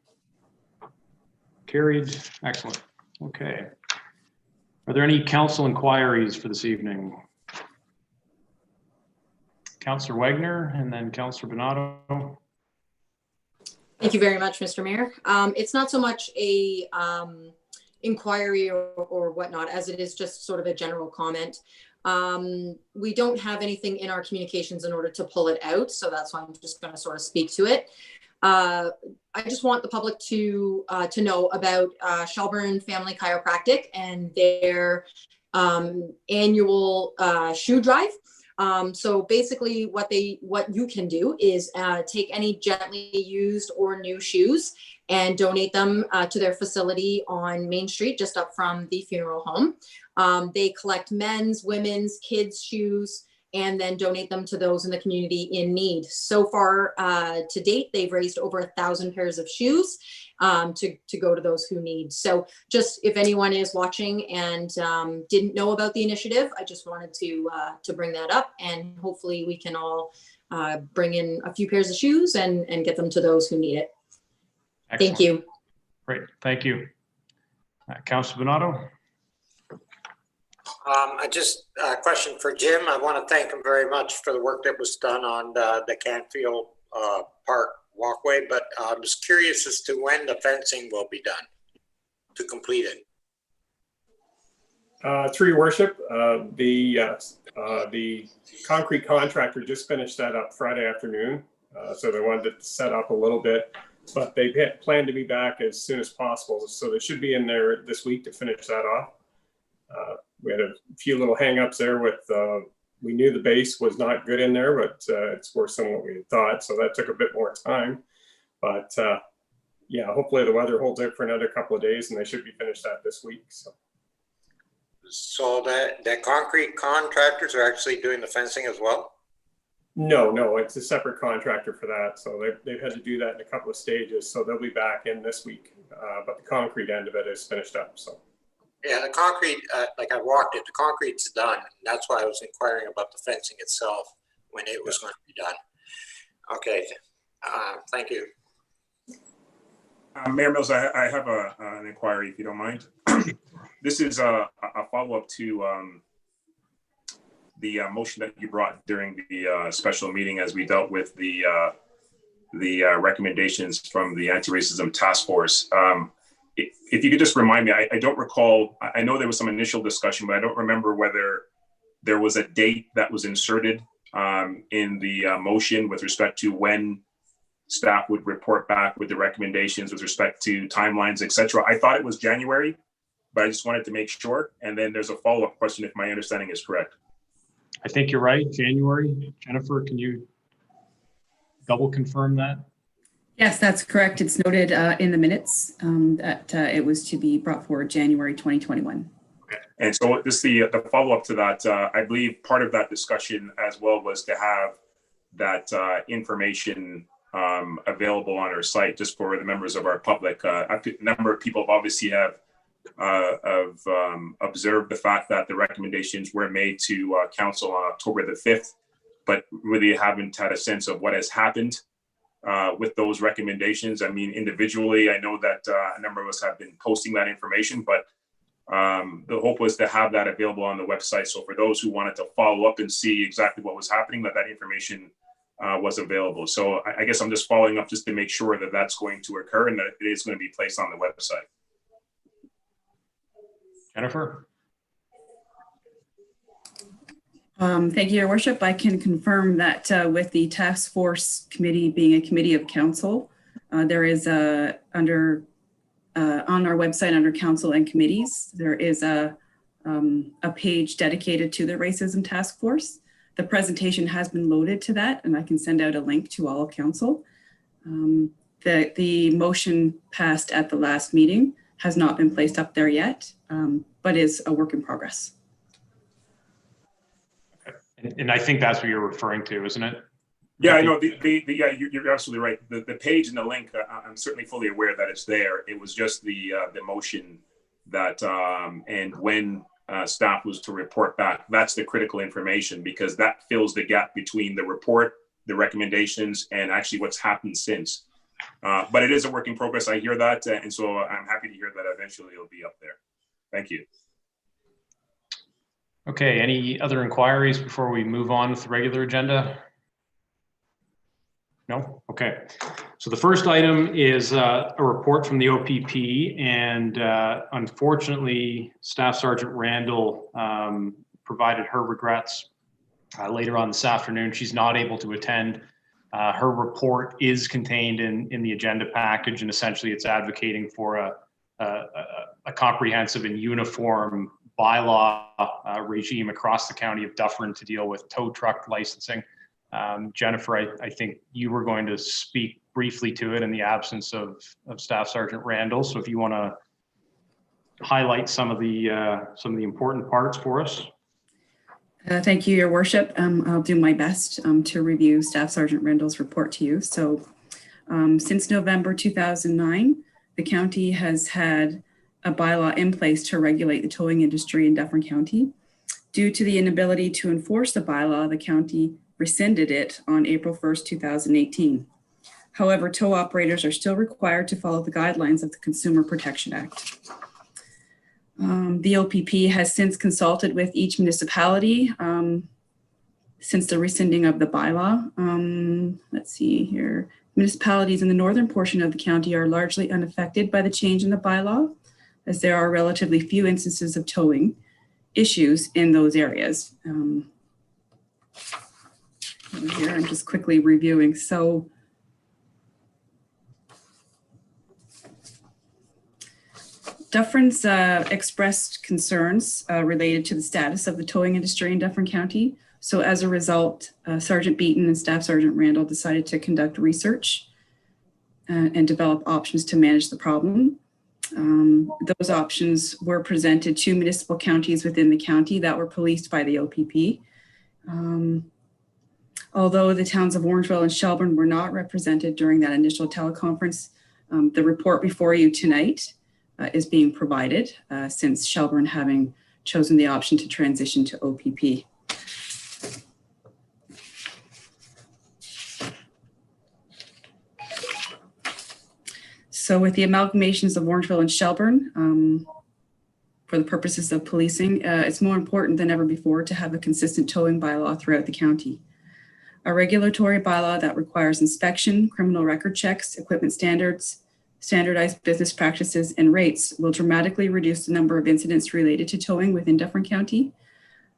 Carried. Excellent. Okay. Are there any council inquiries for this evening? Councillor Wagner and then Councillor Bonato. Thank you very much, Mr. Mayor. It's not so much a inquiry or whatnot, as it is just sort of a general comment. We don't have anything in our communications in order to pull it out, so that's why I'm just going to sort of speak to it. I just want the public to know about Shelburne Family Chiropractic and their annual shoe drive. So basically what you can do is take any gently used or new shoes and donate them to their facility on Main Street, just up from the funeral home. They collect men's, women's, kids' shoes, and then donate them to those in the community in need. So far to date, they've raised over 1,000 pairs of shoes to go to those who need. So just if anyone is watching and didn't know about the initiative, I just wanted to bring that up, and hopefully we can all bring in a few pairs of shoes and get them to those who need it. Excellent. Thank you. Great, thank you. Councilor Donato? I just a question for Jim. I want to thank him very much for the work that was done on the Canfield Park walkway, but I'm just curious as to when the fencing will be done to complete it. Through your worship, the concrete contractor just finished that up Friday afternoon. So they wanted to set up a little bit, but they plan to be back as soon as possible. So they should be in there this week to finish that off. We had a few little hang-ups there with, we knew the base was not good in there, but it's worse than what we had thought. So that took a bit more time. But yeah, hopefully the weather holds out for another couple of days and they should be finished that this week. So that concrete contractors are actually doing the fencing as well? No, it's a separate contractor for that. So they've had to do that in a couple of stages. So they'll be back in this week. But the concrete end of it is finished up. So. Yeah, the concrete, like I walked it, the concrete's done. That's why I was inquiring about the fencing itself when it was going to be done. Okay, thank you. Mayor Mills, I have an inquiry, if you don't mind. This is a follow-up to the motion that you brought during the special meeting as we dealt with the recommendations from the Anti-Racism Task Force. If you could just remind me, I don't recall, I know there was some initial discussion, but I don't remember whether there was a date that was inserted in the motion with respect to when staff would report back with the recommendations with respect to timelines, et cetera. I thought it was January, but I just wanted to make sure. And then there's a follow-up question if my understanding is correct. I think you're right, January. Jennifer, can you double confirm that? Yes, that's correct. It's noted in the minutes that it was to be brought forward January 2021. Okay. And so this the follow-up to that, I believe part of that discussion as well was to have that information available on our site just for the members of our public. A number of people obviously have observed the fact that the recommendations were made to council on October the 5th, but really haven't had a sense of what has happened with those recommendations. I mean, individually, I know that a number of us have been posting that information, but the hope was to have that available on the website. So for those who wanted to follow up and see exactly what was happening, that information was available. So I guess I'm just following up just to make sure that that's going to occur and that it is going to be placed on the website. Jennifer? Thank you, Your Worship. I can confirm that with the task force committee being a committee of council, there is on our website under council and committees, there is a page dedicated to the racism task force. The presentation has been loaded to that, and I can send out a link to all of council. The motion passed at the last meeting has not been placed up there yet, but is a work in progress. And I think that's what you're referring to, isn't it? Yeah, I know. Yeah, you're absolutely right. The page and the link, I'm certainly fully aware that it's there. It was just the motion that and when staff was to report back. That's the critical information because that fills the gap between the report, the recommendations, and actually what's happened since. But it is a work in progress. I hear that, and so I'm happy to hear that eventually it'll be up there. Thank you. Okay, any other inquiries before we move on with the regular agenda? No? Okay. So the first item is a report from the OPP, and unfortunately, Staff Sergeant Randall provided her regrets later on this afternoon. She's not able to attend. Her report is contained in the agenda package, and essentially it's advocating for a comprehensive and uniform bylaw regime across the county of Dufferin to deal with tow truck licensing. Jennifer, I think you were going to speak briefly to it in the absence of Staff Sergeant Randall. So if you want to highlight some of the important parts for us. Thank you, Your Worship. I'll do my best to review Staff Sergeant Randall's report to you. So since November 2009, the county has had a bylaw in place to regulate the towing industry in Dufferin County. Due to the inability to enforce the bylaw, the county rescinded it on April 1st, 2018. However, tow operators are still required to follow the guidelines of the Consumer Protection Act. The OPP has since consulted with each municipality since the rescinding of the bylaw. Let's see here. Municipalities in the northern portion of the county are largely unaffected by the change in the bylaw, as there are relatively few instances of towing issues in those areas. Over here, I'm just quickly reviewing. So Dufferin's expressed concerns related to the status of the towing industry in Dufferin County. So as a result, Sergeant Beaton and Staff Sergeant Randall decided to conduct research and develop options to manage the problem. Those options were presented to municipal counties within the county that were policed by the OPP. Although the towns of Orangeville and Shelburne were not represented during that initial teleconference, the report before you tonight is being provided since Shelburne having chosen the option to transition to OPP. So with the amalgamations of Orangeville and Shelburne, for the purposes of policing, it's more important than ever before to have a consistent towing bylaw throughout the county. A regulatory bylaw that requires inspection, criminal record checks, equipment standards, standardized business practices, and rates will dramatically reduce the number of incidents related to towing within Dufferin County.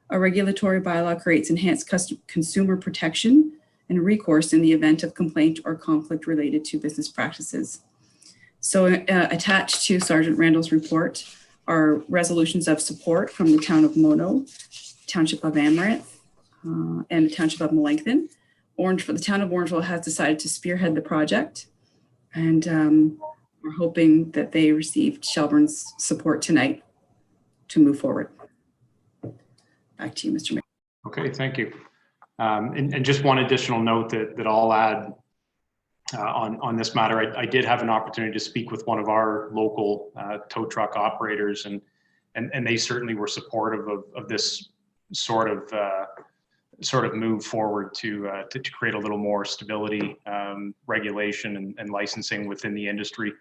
A regulatory bylaw creates enhanced consumer protection and recourse in the event of complaint or conflict related to business practices. So attached to Sergeant Randall's report are resolutions of support from the town of Mono, Township of Amaranth, and the Township of Melanchthon. The town of Orangeville has decided to spearhead the project, and we're hoping that they received Shelburne's support tonight to move forward. Back to you, Mr. Mayor. Okay, thank you. And just one additional note that I'll add on this matter. I did have an opportunity to speak with one of our local tow truck operators, and they certainly were supportive of this sort of move forward to create a little more stability, regulation, and licensing within the industry.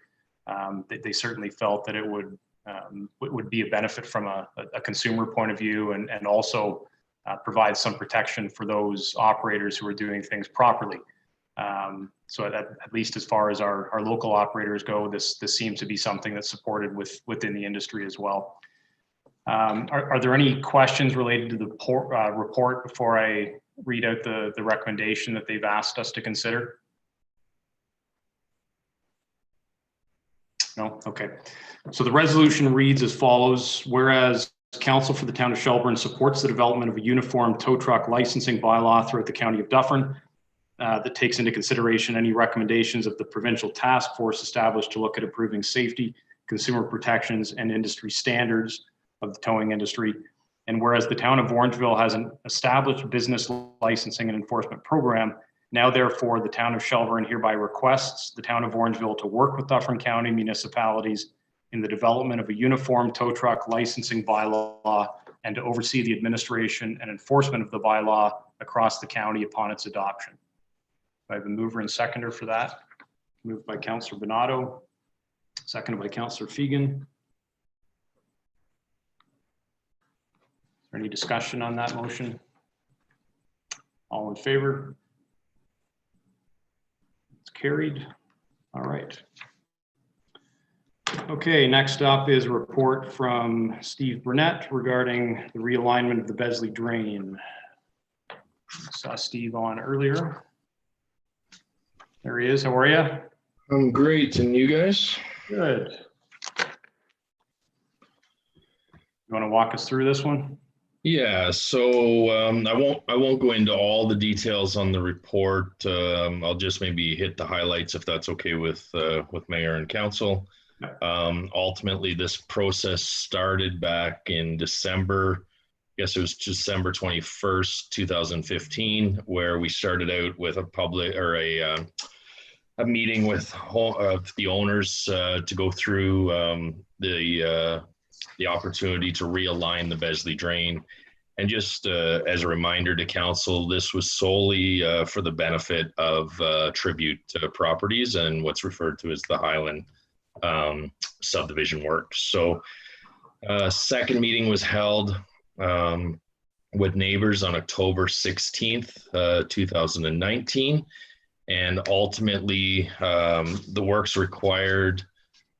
They certainly felt that it would be a benefit from a consumer point of view, and also provide some protection for those operators who are doing things properly. So at least as far as our local operators go, this seems to be something that's supported within the industry as well. Are there any questions related to the report before I read out the recommendation that they've asked us to consider? No? Okay. So the resolution reads as follows: whereas Council for the Town of Shelburne supports the development of a uniform tow truck licensing bylaw throughout the County of Dufferin that takes into consideration any recommendations of the provincial task force established to look at improving safety, consumer protections, and industry standards of the towing industry. And whereas the town of Orangeville has an established business licensing and enforcement program, now therefore the town of Shelburne hereby requests the town of Orangeville to work with Dufferin County municipalities in the development of a uniform tow truck licensing bylaw and to oversee the administration and enforcement of the bylaw across the county upon its adoption. I have a mover and seconder for that. Moved by Councillor Bonato, seconded by Councillor Fegan. Is there any discussion on that motion? All in favor? It's carried. All right. Okay, next up is a report from Steve Burnett regarding the realignment of the Besley Drain. I saw Steve on earlier. There he is. How are you? I'm great. And you guys? Good. You want to walk us through this one? Yeah, so I won't go into all the details on the report. I'll just maybe hit the highlights if that's okay with Mayor and Council. Ultimately, this process started back in December. I guess it was December 21st, 2015, where we started out with a public or a meeting with the owners to go through the opportunity to realign the Besley Drain. And just as a reminder to council, this was solely for the benefit of tribute properties and what's referred to as the Highland subdivision works. So second meeting was held with neighbors on October 16th, 2019. And ultimately, the works required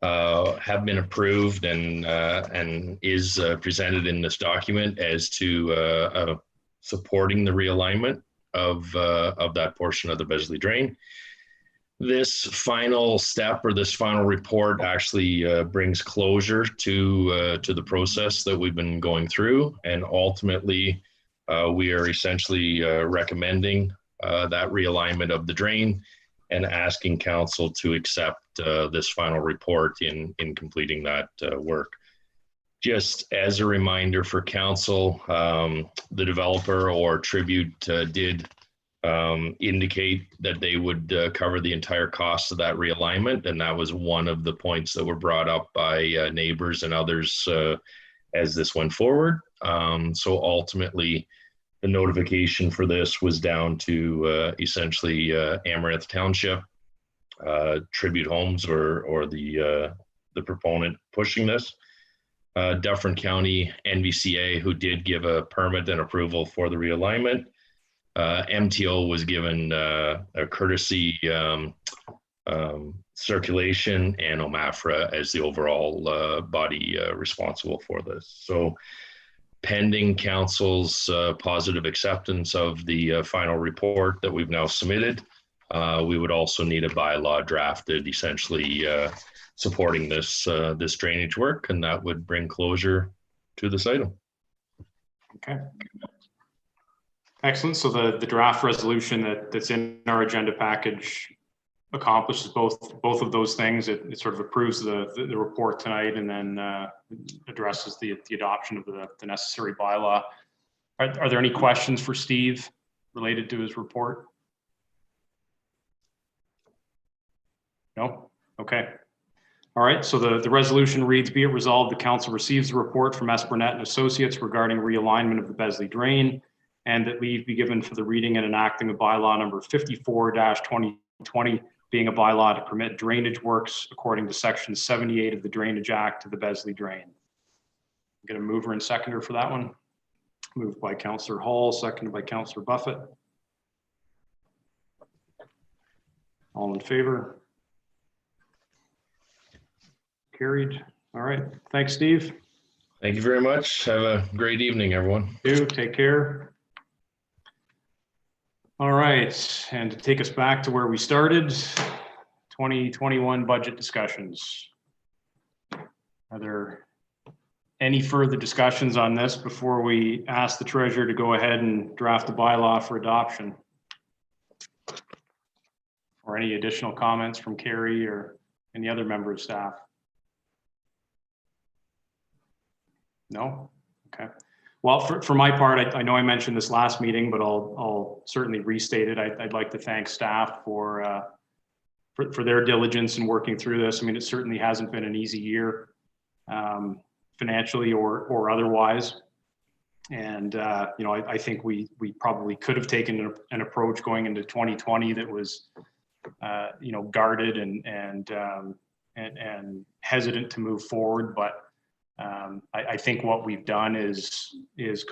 have been approved and is presented in this document as to supporting the realignment of that portion of the Besley Drain. This final step or this final report actually brings closure to the process that we've been going through, and ultimately we are essentially recommending that realignment of the drain and asking council to accept this final report in completing that work. Just as a reminder for council, the developer or Tribute did indicate that they would cover the entire cost of that realignment, and that was one of the points that were brought up by neighbors and others as this went forward. So ultimately, the notification for this was down to essentially Amaranth Township, Tribute Homes, or the proponent pushing this, Dufferin County NVCA, who did give a permit and approval for the realignment. MTO was given a courtesy circulation, and OMAFRA as the overall body responsible for this. So pending council's positive acceptance of the final report that we've now submitted, we would also need a bylaw drafted essentially supporting this drainage work, and that would bring closure to this item. Okay. Excellent. So the draft resolution that's in our agenda package accomplishes both of those things. It sort of approves the report tonight, and then addresses the adoption of the necessary bylaw. Are there any questions for Steve related to his report? No? Okay. All right. So the resolution reads, be it resolved, the council receives the report from S. Burnett and Associates regarding realignment of the Besley Drain, and that leave be given for the reading and enacting of bylaw number 54-2020, being a bylaw to permit drainage works according to section 78 of the Drainage Act to the Besley Drain. Get a mover and seconder for that one. Moved by Councillor Hall, seconded by Councillor Buffett. All in favor? Carried. All right. Thanks, Steve. Thank you very much. Have a great evening, everyone. You take care. All right, and to take us back to where we started, 2021 budget discussions. Are there any further discussions on this before we ask the treasurer to go ahead and draft a bylaw for adoption? Or any additional comments from Carrie or any other member of staff? No? Okay. Well, for my part, I know I mentioned this last meeting, but I'll certainly restate it. I'd like to thank staff for their diligence in working through this. I mean, it certainly hasn't been an easy year, financially or otherwise. And you know, I think we probably could have taken an approach going into 2020 that was you know, guarded and hesitant to move forward, but I think what we've done is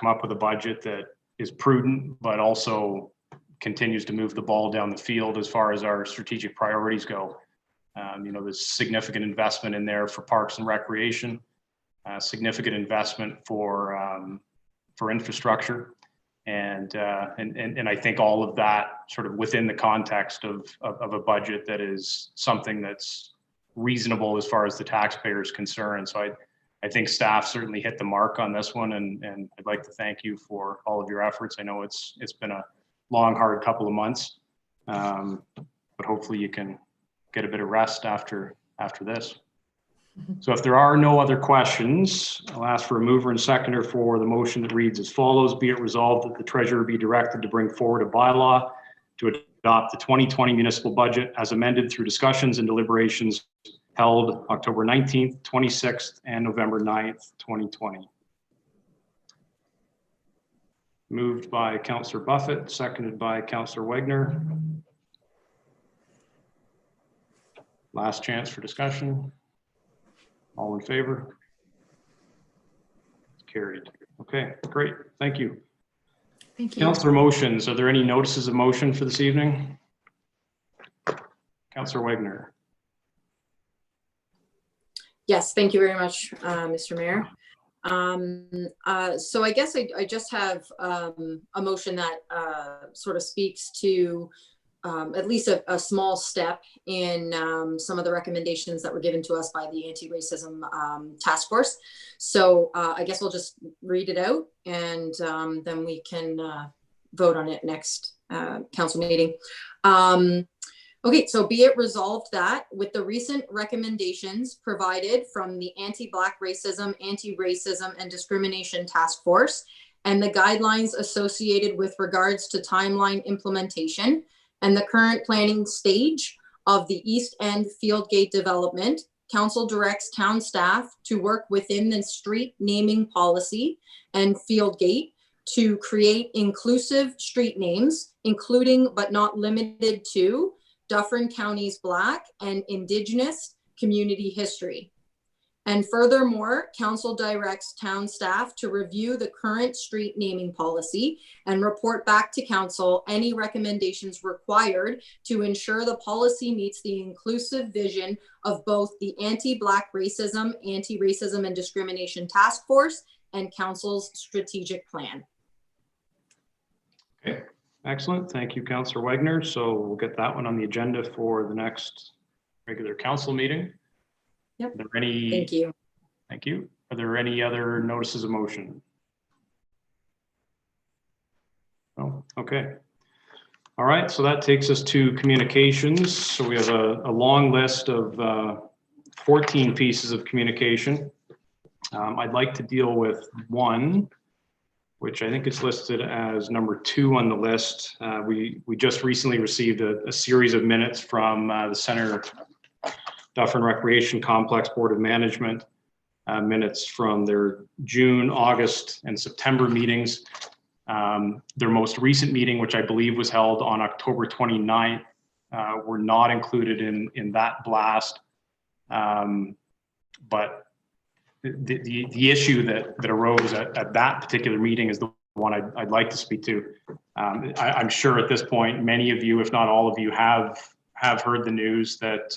come up with a budget that is prudent, but also continues to move the ball down the field as far as our strategic priorities go. You know, there's significant investment in there for parks and recreation, significant investment for infrastructure, and I think all of that sort of within the context of a budget that is something that's reasonable as far as the taxpayer is concerned. So I think staff certainly hit the mark on this one, and I'd like to thank you for all of your efforts. I know it's been a long, hard couple of months, but hopefully you can get a bit of rest after this. So if there are no other questions, I'll ask for a mover and seconder for the motion that reads as follows. Be it resolved that the treasurer be directed to bring forward a bylaw to adopt the 2020 municipal budget as amended through discussions and deliberations held October 19th, 26th, and November 9th, 2020. Moved by Councillor Buffett, seconded by Councillor Wagner. Last chance for discussion. All in favor? Carried. Okay, great. Thank you. Thank you. Councillor motions. Are there any notices of motion for this evening? Councillor Wagner. Yes, thank you very much, Mr. Mayor. So I guess I just have a motion that sort of speaks to at least a small step in some of the recommendations that were given to us by the Anti-Racism Task Force. So I guess we'll just read it out, and then we can vote on it next council meeting. Okay, so be it resolved that with the recent recommendations provided from the Anti-Black Racism, Anti-Racism and Discrimination Task Force and the guidelines associated with regards to timeline implementation, and the current planning stage of the East End Fieldgate development, council directs town staff to work within the street naming policy and Fieldgate to create inclusive street names, including but not limited to Dufferin County's Black and Indigenous community history. And furthermore, council directs town staff to review the current street naming policy and report back to council any recommendations required to ensure the policy meets the inclusive vision of both the Anti-Black Racism, Anti-Racism and Discrimination Task Force and council's strategic plan. Okay, excellent. Thank you, Councillor Wagner. So we'll get that one on the agenda for the next regular council meeting. Yep. Are there any, thank you. Thank you. Are there any other notices of motion? Oh, okay. All right, so that takes us to communications. So we have a long list of 14 pieces of communication. I'd like to deal with one, which I think is listed as number 2 on the list. We just recently received a series of minutes from the Center Dufferin Recreation Complex Board of Management, minutes from their June, August, and September meetings. Their most recent meeting, which I believe was held on October 29th, were not included in that blast. But the issue that arose at that particular meeting is the one I'd like to speak to. I'm sure at this point, many of you, if not all of you, have heard the news that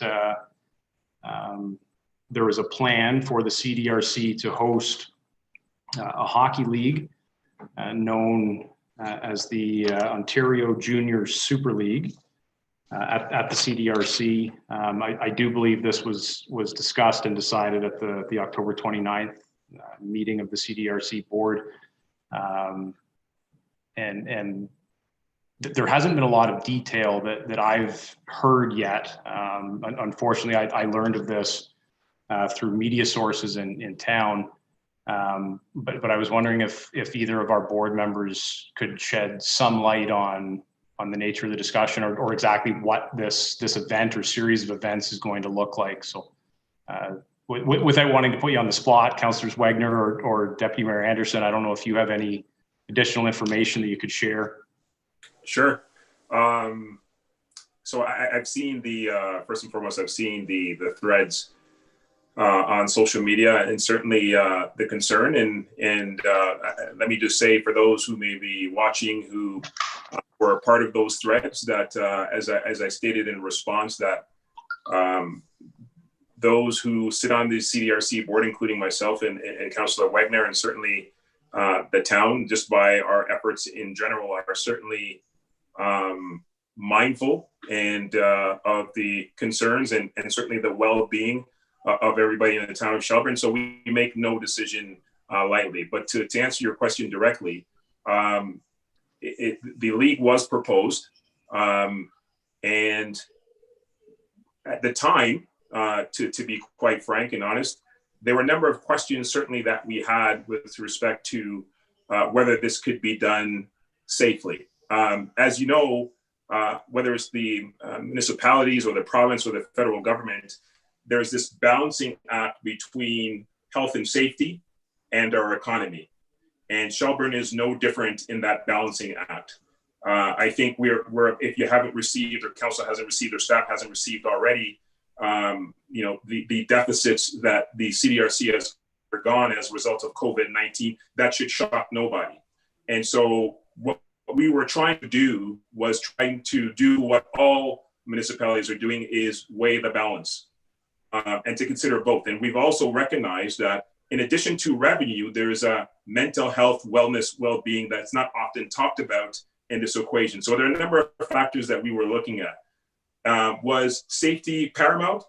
there was a plan for the CDRC to host a hockey league known as the Ontario Junior Super League at the CDRC. I do believe this was discussed and decided at the October 29th meeting of the CDRC board. And there hasn't been a lot of detail that I've heard yet. Unfortunately, I learned of this through media sources in town. But I was wondering if either of our board members could shed some light on the nature of the discussion or exactly what this event or series of events is going to look like. So without wanting to put you on the spot, Councillors Wagner or Deputy Mayor Anderson, I don't know if you have any additional information that you could share. Sure. So I've seen first and foremost, I've seen the threads on social media, and certainly the concern. And let me just say, for those who may be watching who were a part of those threads, that as I stated in response, that those who sit on the CDRC board, including myself and Councillor Wagner, and certainly the town, just by our efforts in general, are certainly mindful and of the concerns and certainly the well-being of everybody in the town of Shelburne. So we make no decision lightly. But to answer your question directly, the league was proposed. And at the time, to be quite frank and honest, there were a number of questions certainly that we had with respect to whether this could be done safely. As you know, whether it's the municipalities or the province or the federal government, there's this balancing act between health and safety and our economy. And Shelburne is no different in that balancing act. I think we're if you haven't received, or council hasn't received, or staff hasn't received already, the deficits that the CDRC has undergone as a result of COVID-19, that should shock nobody. And so what we were trying to do was trying to do what all municipalities are doing, is weigh the balance and to consider both. And we've also recognized that in addition to revenue, there's a mental health, wellness, well-being that's not often talked about in this equation. So there are a number of factors that we were looking at. Was safety paramount?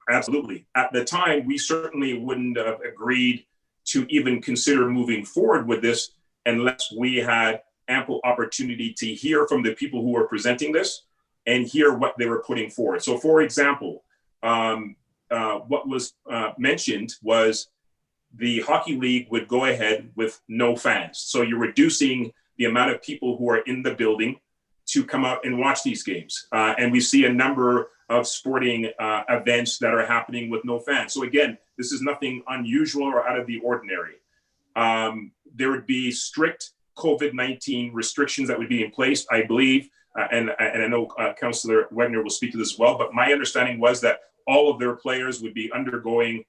Absolutely. At the time, we certainly wouldn't have agreed to even consider moving forward with this unless we had ample opportunity to hear from the people who were presenting this and hear what they were putting forward. So for example, what was mentioned was the hockey league would go ahead with no fans. So you're reducing the amount of people who are in the building to come out and watch these games. And we see a number of sporting events that are happening with no fans. So again, this is nothing unusual or out of the ordinary. There would be strict COVID-19 restrictions that would be in place, I believe, and I know Councillor Wegner will speak to this as well, but my understanding was that all of their players would be undergoing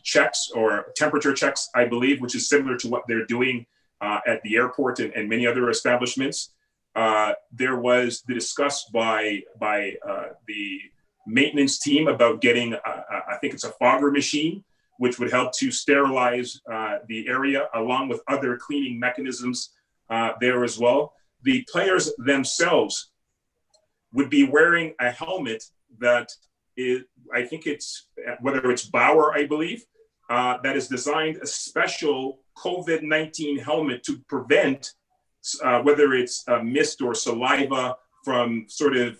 checks or temperature checks, I believe, which is similar to what they're doing at the airport and many other establishments. There was the discuss by the maintenance team about getting, I think it's a fogger machine, which would help to sterilize the area along with other cleaning mechanisms there as well. The players themselves would be wearing a helmet that is, I think it's, whether it's Bauer, I believe, that is designed a special COVID-19 helmet to prevent whether it's mist or saliva from sort of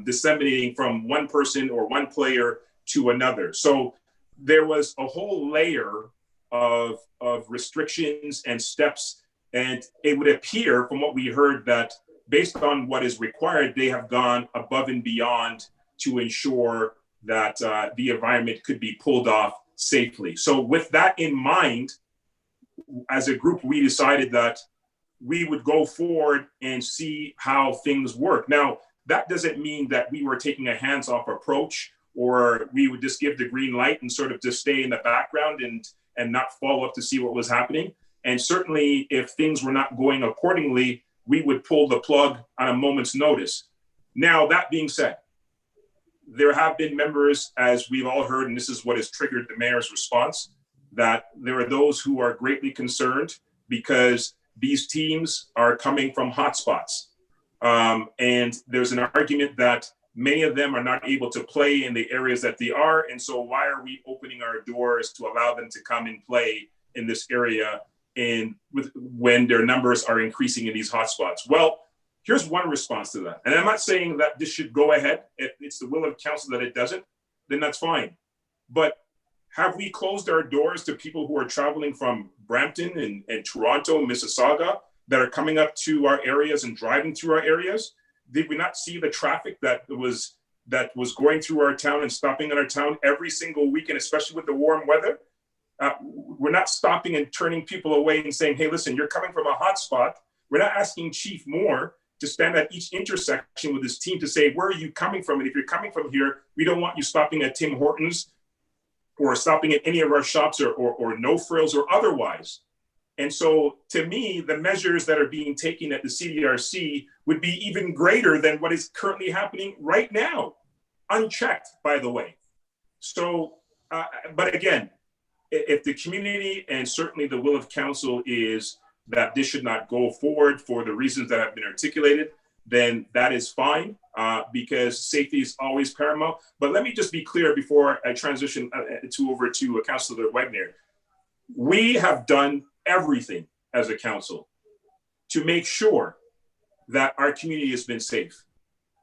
disseminating from one person or one player to another. So there was a whole layer of restrictions and steps, and it would appear from what we heard that based on what is required, they have gone above and beyond to ensure that the environment could be pulled off safely. So with that in mind, as a group, we decided that we would go forward and see how things work. Now, that doesn't mean that we were taking a hands-off approach, or we would just give the green light and sort of just stay in the background and not follow up to see what was happening. And certainly if things were not going accordingly, we would pull the plug on a moment's notice. Now, that being said, there have been members, as we've all heard, and this is what has triggered the mayor's response, that there are those who are greatly concerned because these teams are coming from hotspots. And there's an argument that many of them are not able to play in the areas that they are. And so why are we opening our doors to allow them to come and play in this area when their numbers are increasing in these hotspots? Well, here's one response to that. And I'm not saying that this should go ahead. If it's the will of council that it doesn't, then that's fine. But have we closed our doors to people who are traveling from Brampton and Toronto, Mississauga, that are coming up to our areas and driving through our areas? Did we not see the traffic that was going through our town and stopping in our town every single weekend, especially with the warm weather? We're not stopping and turning people away and saying, hey, listen, you're coming from a hot spot. We're not asking Chief Moore to stand at each intersection with his team to say, where are you coming from? And if you're coming from here, we don't want you stopping at Tim Hortons or stopping at any of our shops or No Frills or otherwise. And so to me, the measures that are being taken at the CDRC would be even greater than what is currently happening right now, unchecked, by the way. So, but again, if the community and certainly the will of council is that this should not go forward for the reasons that have been articulated, then that is fine, because safety is always paramount. But let me just be clear before I transition over to Councillor Wagner. We have done everything as a council to make sure that our community has been safe,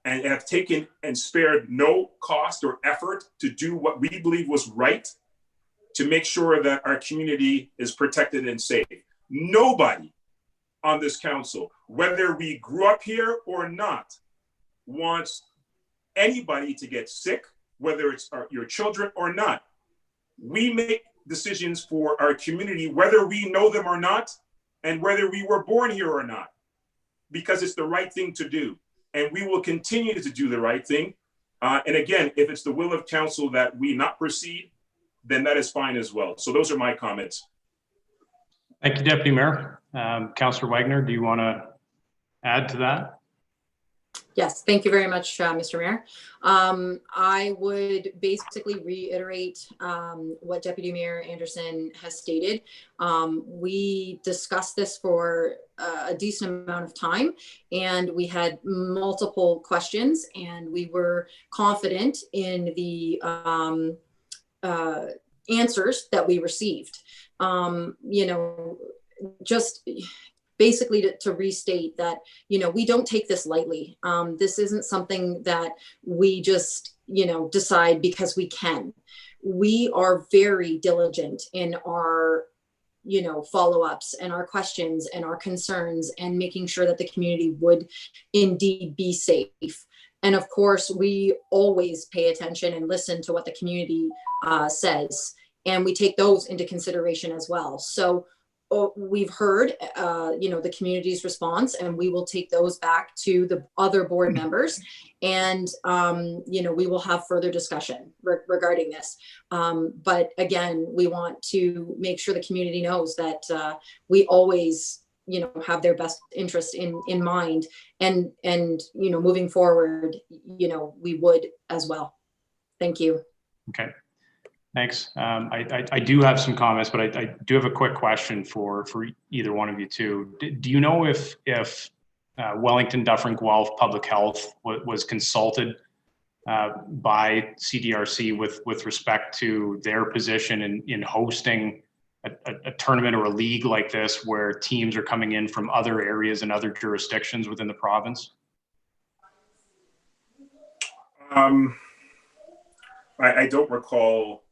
and have taken and spared no cost or effort to do what we believe was right to make sure that our community is protected and safe. Nobody on this council, whether we grew up here or not, wants anybody to get sick, whether it's your children or not. We make decisions for our community, whether we know them or not, and whether we were born here or not, because it's the right thing to do. And we will continue to do the right thing. And again, if it's the will of council that we not proceed, then that is fine as well. So those are my comments. Thank you, Deputy Mayor. Councillor Wagner, do you want to add to that? Yes, thank you very much, Mr. Mayor. I would basically reiterate what Deputy Mayor Anderson has stated. We discussed this for a decent amount of time, and we had multiple questions, and we were confident in the answers that we received. You know, just basically to restate that, you know, we don't take this lightly. This isn't something that we just, you know, decide because we can. We are very diligent in our, you know, follow-ups and our questions and our concerns, and making sure that the community would indeed be safe. And of course, we always pay attention and listen to what the community says, and we take those into consideration as well. So we've heard, you know, the community's response, and we will take those back to the other board members, and, you know, we will have further discussion regarding this. But again, we want to make sure the community knows that we always, you know, have their best interest in mind, and, you know, moving forward, you know, we would as well. Thank you. Okay. Thanks. I do have some comments, but I do have a quick question for either one of you too. Do you know if Wellington, Dufferin, Guelph Public Health was consulted by CDRC with respect to their position in hosting a tournament or a league like this, where teams are coming in from other areas and other jurisdictions within the province? I don't recall.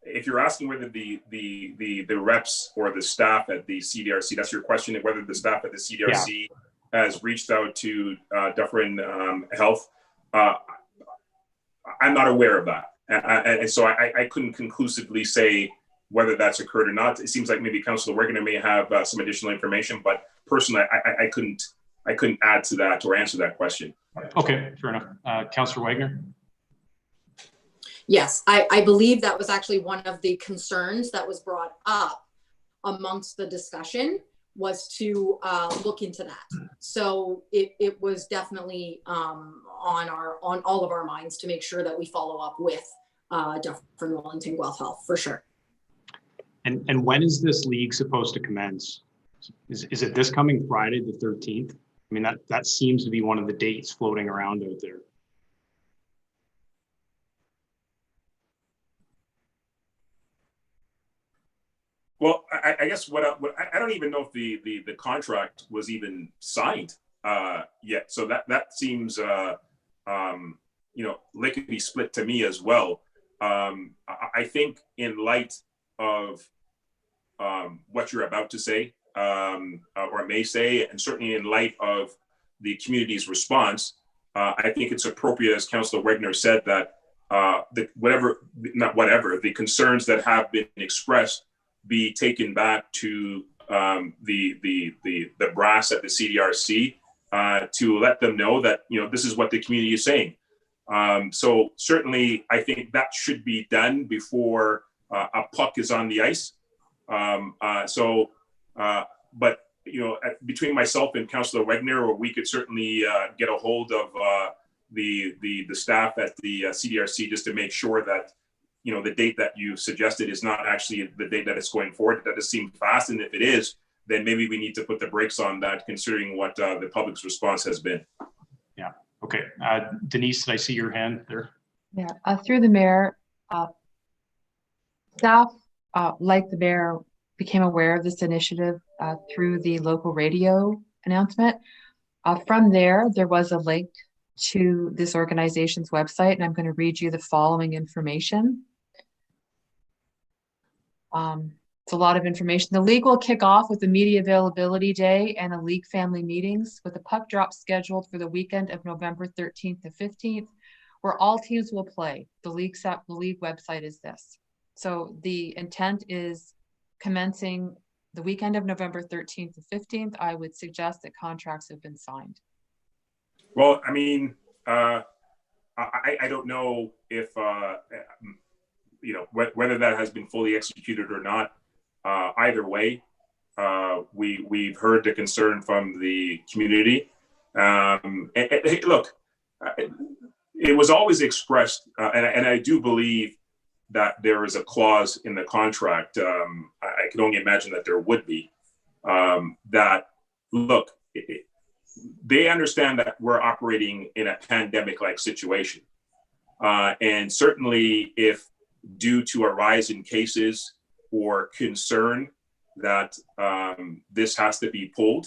If you're asking whether the reps or the staff at the CDRC, that's your question, whether the staff at the CDRC has reached out to Dufferin Health, I'm not aware of that. And so I couldn't conclusively say whether that's occurred or not. It seems like maybe Councillor Wegener may have some additional information, but personally, I couldn't add to that or answer that question. Okay, fair enough. Councillor Wegener? Yes, I believe that was actually one of the concerns that was brought up amongst the discussion, was to look into that. So it was definitely on all of our minds to make sure that we follow up with Dufferin, Wellington, Guelph Health, for sure. And when is this league supposed to commence? Is it this coming Friday, the 13th? I mean, that seems to be one of the dates floating around out there. Well, I guess I don't even know if the contract was even signed yet. So that seems, you know, lickety split to me as well. I think in light of what you're about to say, or may say, and certainly in light of the community's response, I think it's appropriate, as Councillor Wegener said, that the concerns that have been expressed be taken back to the brass at the CDRC to let them know that, you know, this is what the community is saying. So certainly, I think that should be done before a puck is on the ice. But you know, between myself and Councillor Wegener, we could certainly get a hold of the staff at the CDRC just to make sure that, you know, the date that you suggested is not actually the date that it's going forward. That does seem fast, and if it is, then maybe we need to put the brakes on that, considering what the public's response has been. Yeah. Okay. Denise, did I see your hand there? Yeah, through the mayor, staff, like the mayor, became aware of this initiative through the local radio announcement. From there was a link to this organization's website, and I'm going to read you the following information. It's a lot of information. The league will kick off with a media availability day and a league family meetings with a puck drop scheduled for the weekend of November 13th to 15th, where all teams will play. The league website is this. So the intent is commencing the weekend of November 13th to 15th. I would suggest that contracts have been signed. Well, I mean, I don't know if, you know, whether that has been fully executed or not. Either way, we've heard the concern from the community. And look, it was always expressed, and I do believe that there is a clause in the contract. I can only imagine that there would be, that, look, they understand that we're operating in a pandemic-like situation. And certainly if due to a rise in cases or concern that this has to be pulled,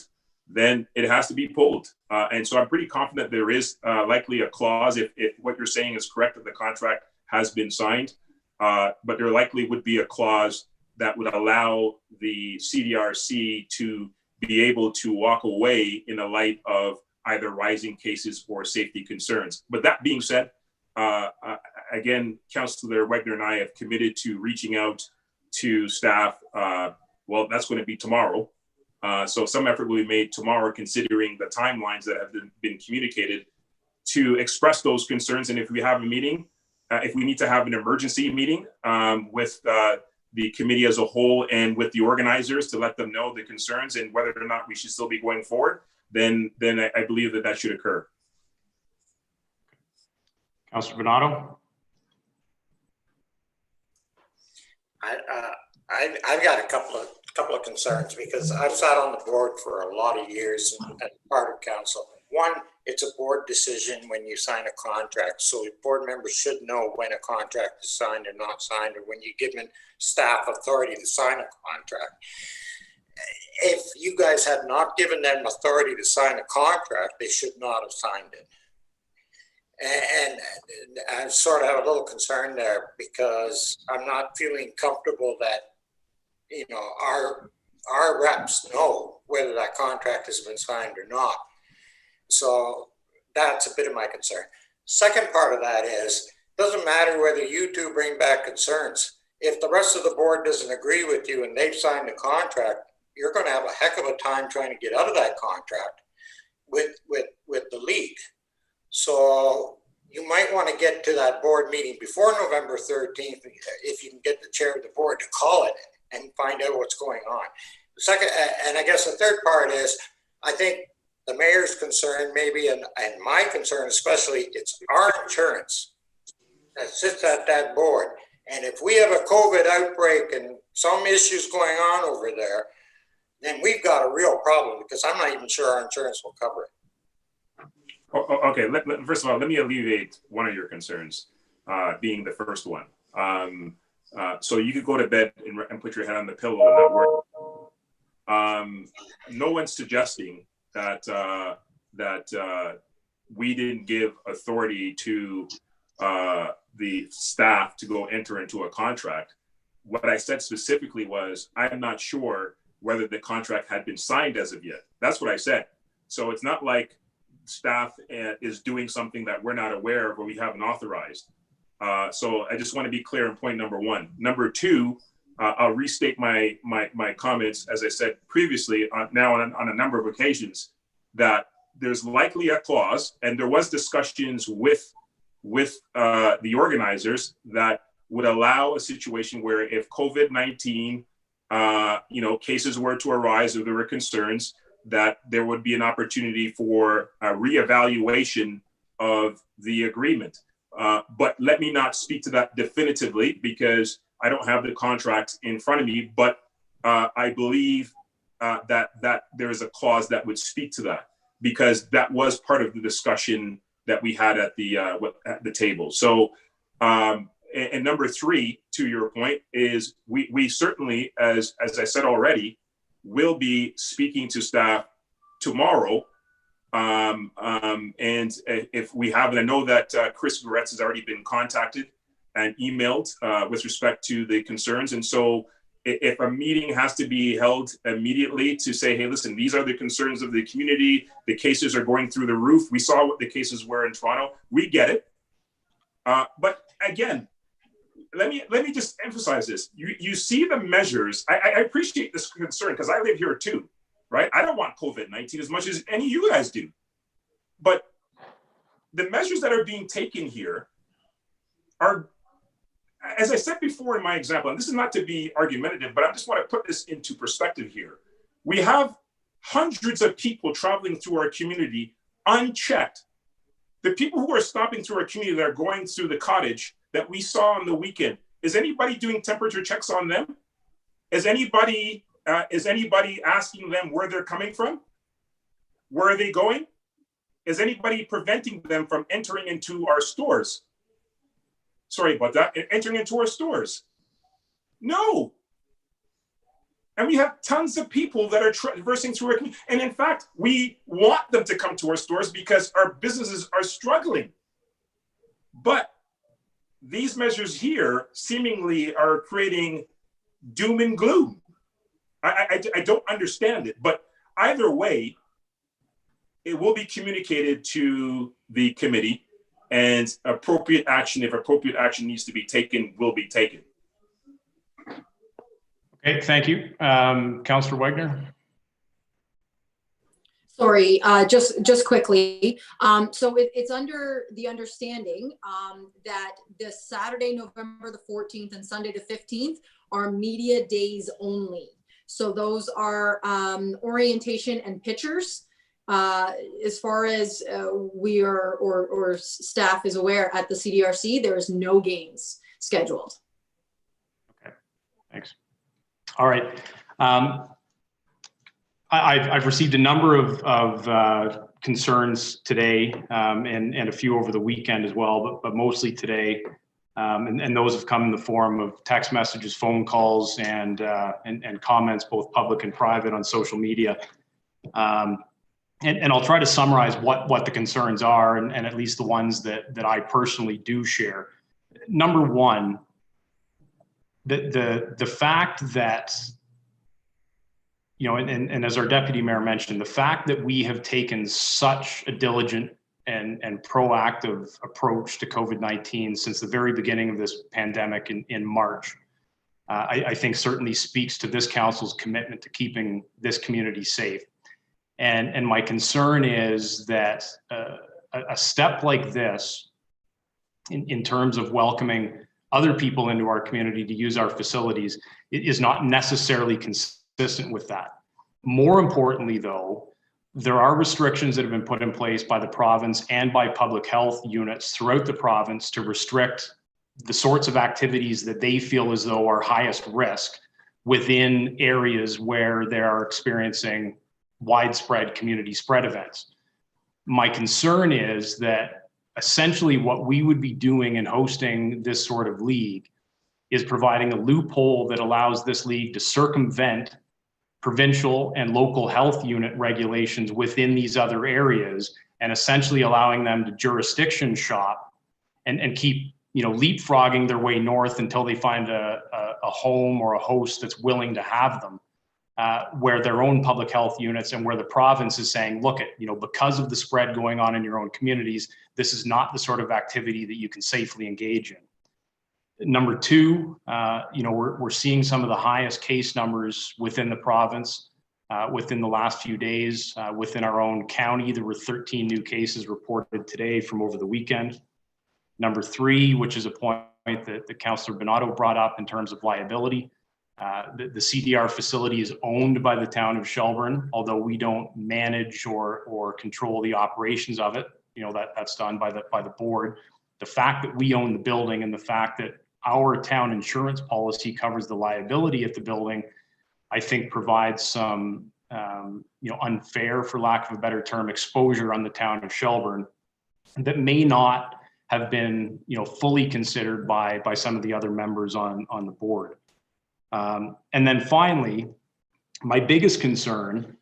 then it has to be pulled. And so I'm pretty confident there is likely a clause, if what you're saying is correct, that the contract has been signed, but there likely would be a clause that would allow the CDRC to be able to walk away in the light of either rising cases or safety concerns. But that being said, again, Councillor Wegner and I have committed to reaching out to staff. Well, that's going to be tomorrow. So some effort will be made tomorrow, considering the timelines that have been communicated, to express those concerns. And if we have a meeting, if we need to have an emergency meeting with the committee as a whole and with the organizers to let them know the concerns and whether or not we should still be going forward, then I believe that should occur. Councillor Bernardo? I've got a couple of concerns, because I've sat on the board for a lot of years as part of council. One, it's a board decision when you sign a contract, so board members should know when a contract is signed or not signed, or when you give them staff authority to sign a contract. If you guys had not given them authority to sign a contract, they should not have signed it. And I sort of have a little concern there, because I'm not feeling comfortable that, you know, our reps know whether that contract has been signed or not. So that's a bit of my concern. Second part of that is, doesn't matter whether you two bring back concerns. If the rest of the board doesn't agree with you and they've signed the contract, you're going to have a heck of a time trying to get out of that contract with the league. So you might want to get to that board meeting before November 13th, if you can get the chair of the board to call it and find out what's going on. The second, and I guess the third part is, I think the mayor's concern maybe, and my concern especially, it's our insurance that sits at that board. And if we have a COVID outbreak and some issues going on over there, then we've got a real problem, because I'm not even sure our insurance will cover it. Okay, first of all, let me alleviate one of your concerns, being the first one. So you could go to bed and put your head on the pillow and not work. No one's suggesting that we didn't give authority to the staff to go enter into a contract. What I said specifically was, I'm not sure whether the contract had been signed as of yet. That's what I said. So it's not like staff is doing something that we're not aware of or we haven't authorized. So I just want to be clear on point number one. Number two, I'll restate my comments, as I said previously, now on a number of occasions, that there's likely a clause, and there was discussions with the organizers, that would allow a situation where if COVID-19 cases were to arise or there were concerns, that there would be an opportunity for a reevaluation of the agreement. But let me not speak to that definitively, because I don't have the contract in front of me, but I believe that there is a clause that would speak to that, because that was part of the discussion that we had at the table. So, and number three, to your point, is we certainly, as I said already, will be speaking to staff tomorrow. And if we haven't, I know that Chris Goretz has already been contacted and emailed with respect to the concerns. And so if a meeting has to be held immediately to say, hey, listen, these are the concerns of the community, the cases are going through the roof. We saw what the cases were in Toronto. We get it. But again, let me just emphasize this. You see the measures. I appreciate this concern because I live here too, right? I don't want COVID-19 as much as any of you guys do. But the measures that are being taken here are, as I said before in my example, and this is not to be argumentative, but I just want to put this into perspective here. We have hundreds of people traveling through our community unchecked. The people who are stopping through our community that are going through the cottage that we saw on the weekend, is anybody doing temperature checks on them? Is anybody asking them where they're coming from? Where are they going? Is anybody preventing them from entering into our stores? Sorry about that, entering into our stores? No. And we have tons of people that are traversing through our community. And in fact, we want them to come to our stores because our businesses are struggling. But these measures here seemingly are creating doom and gloom. I don't understand it, but either way, it will be communicated to the committee, and appropriate action, if appropriate action needs to be taken, will be taken. Okay, thank you. Councillor Wagner. Sorry, just quickly. So it's under the understanding that this Saturday, November the 14th and Sunday the 15th are media days only. So those are orientation and pictures. As far as we are, or staff is aware at the CDRC, there is no games scheduled. Okay, thanks. All right. I've received a number of concerns today and a few over the weekend as well, but mostly today. And those have come in the form of text messages, phone calls, and comments, both public and private, on social media. And I'll try to summarize what the concerns are, and at least the ones that I personally do share. Number one, the fact that, you know, and as our deputy mayor mentioned, the fact that we have taken such a diligent and proactive approach to COVID-19 since the very beginning of this pandemic in March, I think certainly speaks to this council's commitment to keeping this community safe. And my concern is that a step like this, in terms of welcoming other people into our community to use our facilities, it is not necessarily consistent with that. More importantly, though, there are restrictions that have been put in place by the province and by public health units throughout the province to restrict the sorts of activities that they feel as though are highest risk within areas where they are experiencing widespread community spread events. My concern is that essentially what we would be doing in hosting this sort of league is providing a loophole that allows this league to circumvent provincial and local health unit regulations within these other areas, and essentially allowing them to jurisdiction shop and keep, you know, leapfrogging their way north until they find a home or a host that's willing to have them, where their own public health units and where the province is saying, look, because of the spread going on in your own communities, this is not the sort of activity that you can safely engage in. Number two, we're seeing some of the highest case numbers within the province within the last few days. Within our own county, there were 13 new cases reported today from over the weekend. Number three, which is a point that Councillor Bonato brought up in terms of liability. The CDR facility is owned by the town of Shelburne, although we don't manage or control the operations of it. That's done by the board. The fact that we own the building and the fact that our town insurance policy covers the liability at the building, I think provides some, unfair, for lack of a better term, exposure on the town of Shelburne that may not have been, fully considered by some of the other members on the board. And then finally, my biggest concern,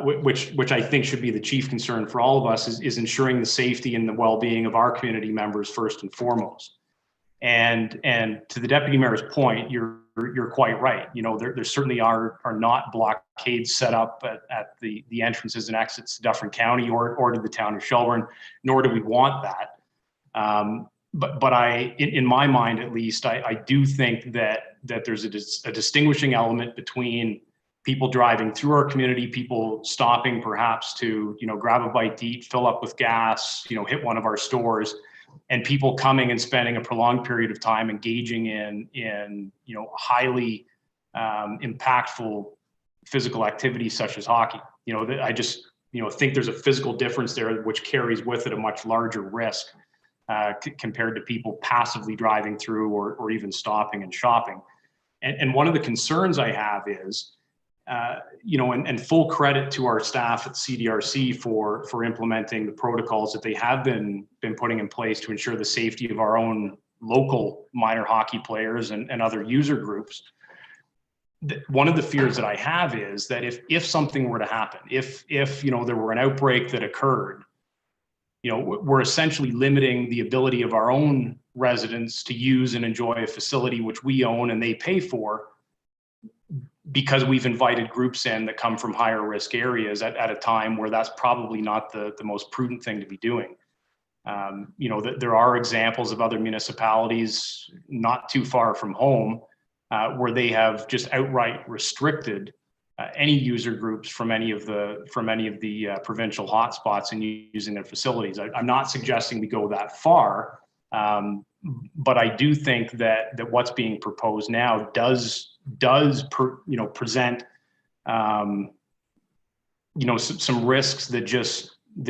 which I think should be the chief concern for all of us, is ensuring the safety and the well-being of our community members first and foremost. And to the deputy mayor's point, you're quite right. There certainly are not blockades set up at the entrances and exits to Dufferin County or to the town of Shelburne, nor do we want that. But in my mind, at least, I do think that there's a distinguishing element between people driving through our community, people stopping perhaps to, grab a bite to eat, fill up with gas, hit one of our stores, and people coming and spending a prolonged period of time engaging in highly impactful physical activities such as hockey. I just, think there's a physical difference there which carries with it a much larger risk compared to people passively driving through or even stopping and shopping. And one of the concerns I have is, and full credit to our staff at CDRC for implementing the protocols that they have been putting in place to ensure the safety of our own local minor hockey players and other user groups. One of the fears that I have is that if something were to happen, if there were an outbreak that occurred, we're essentially limiting the ability of our own residents to use and enjoy a facility which we own and they pay for, because we've invited groups in that come from higher risk areas at a time where that's probably not the most prudent thing to be doing. There are examples of other municipalities not too far from home where they have just outright restricted any user groups from any of the provincial hotspots and using their facilities. I'm not suggesting we go that far, but I do think that what's being proposed now does present some risks that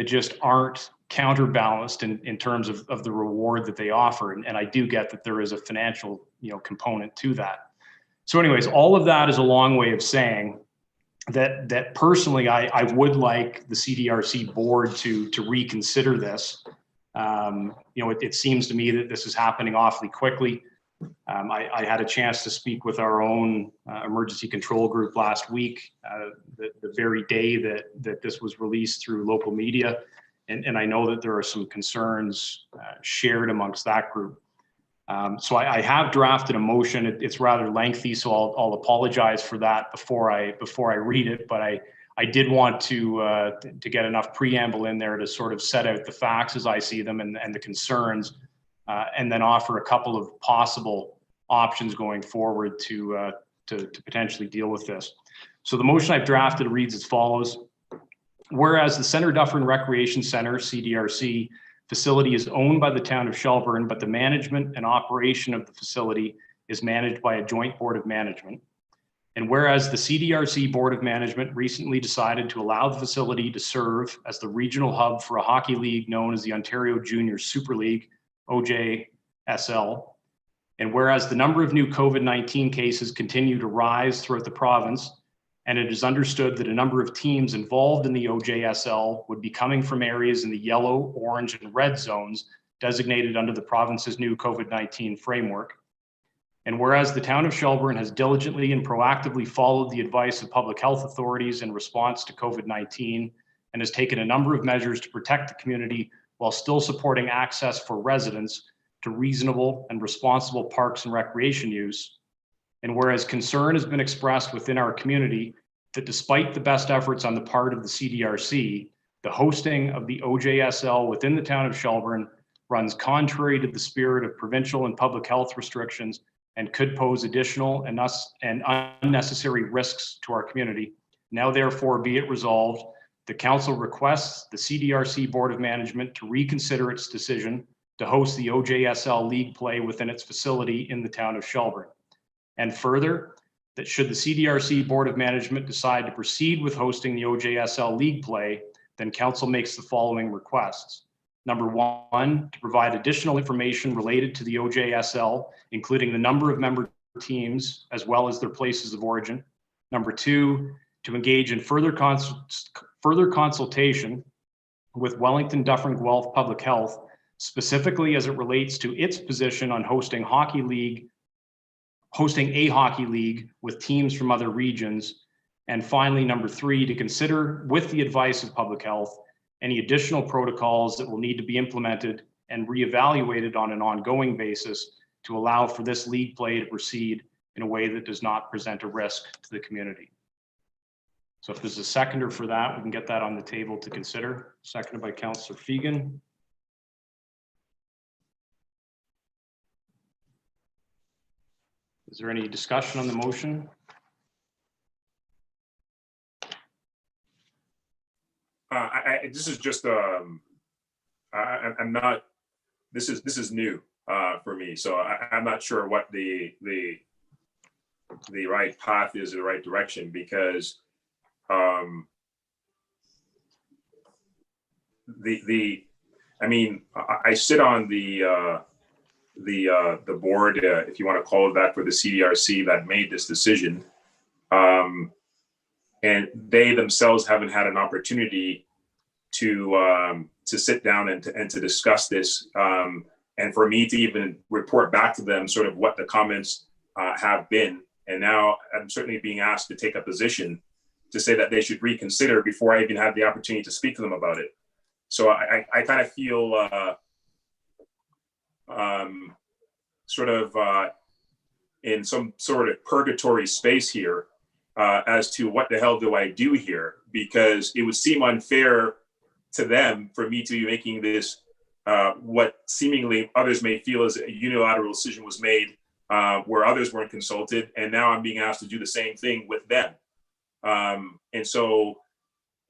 just aren't counterbalanced in terms of the reward that they offer. And I do get that there is a financial component to that. So anyways, all of that is a long way of saying that personally I would like the CDRC board to reconsider this. It seems to me that this is happening awfully quickly. I had a chance to speak with our own emergency control group last week, the very day that this was released through local media. And I know that there are some concerns shared amongst that group. So I have drafted a motion. It's rather lengthy, so I'll apologize for that before I read it. But I did want to get enough preamble in there to sort of set out the facts as I see them and the concerns. And then offer a couple of possible options going forward to potentially deal with this. So the motion I've drafted reads as follows. Whereas the Centre Dufferin Recreation Centre, CDRC, facility is owned by the town of Shelburne, but the management and operation of the facility is managed by a joint board of management. And whereas the CDRC Board of Management recently decided to allow the facility to serve as the regional hub for a hockey league known as the Ontario Junior Super League, OJSL. And whereas the number of new COVID-19 cases continue to rise throughout the province, and it is understood that a number of teams involved in the OJSL would be coming from areas in the yellow, orange, and red zones designated under the province's new COVID-19 framework. And whereas the town of Shelburne has diligently and proactively followed the advice of public health authorities in response to COVID-19 and has taken a number of measures to protect the community while still supporting access for residents to reasonable and responsible parks and recreation use. And whereas concern has been expressed within our community that despite the best efforts on the part of the CDRC, the hosting of the OJSL within the town of Shelburne runs contrary to the spirit of provincial and public health restrictions and could pose additional and unnecessary risks to our community. Now therefore be it resolved, the council requests the CDRC Board of Management to reconsider its decision to host the OJSL League play within its facility in the town of Shelburne. And further, that should the CDRC Board of Management decide to proceed with hosting the OJSL League play, then council makes the following requests. Number one, to provide additional information related to the OJSL, including the number of member teams, as well as their places of origin. Number 2, to engage in further consultation with Wellington Dufferin Guelph Public Health, specifically as it relates to its position on hosting a hockey league with teams from other regions. And finally, number 3, to consider, with the advice of public health, any additional protocols that will need to be implemented and reevaluated on an ongoing basis to allow for this league play to proceed in a way that does not present a risk to the community. So if there's a seconder for that, we can get that on the table to consider. Seconded by Councillor Fegan. Is there any discussion on the motion? This is just I'm not. This is new for me, so I'm not sure what the right path is, the right direction, because I mean, I sit on the board, if you want to call it that, for the CDRC that made this decision. And they themselves haven't had an opportunity to sit down and to discuss this, and for me to even report back to them sort of what the comments have been. And now I'm certainly being asked to take a position to say that they should reconsider before I even had the opportunity to speak to them about it. So I kind of feel sort of in some sort of purgatory space here as to what the hell do I do here, because it would seem unfair to them for me to be making this what seemingly others may feel as a unilateral decision was made where others weren't consulted, and now I'm being asked to do the same thing with them. And so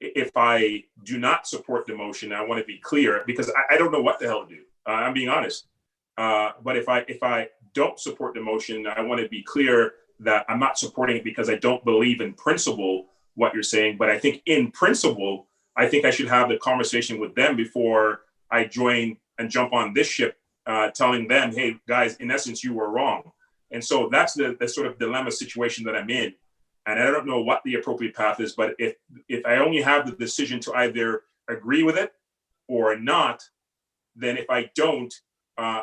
if I do not support the motion, I want to be clear, because I don't know what the hell to do. I'm being honest. But if I don't support the motion, I want to be clear that I'm not supporting it because I don't believe in principle what you're saying. But I think in principle, I think I should have the conversation with them before I join and jump on this ship, telling them, hey, guys, in essence, you were wrong. And so that's the sort of dilemma situation that I'm in. And I don't know what the appropriate path is, but if I only have the decision to either agree with it or not, then if I don't,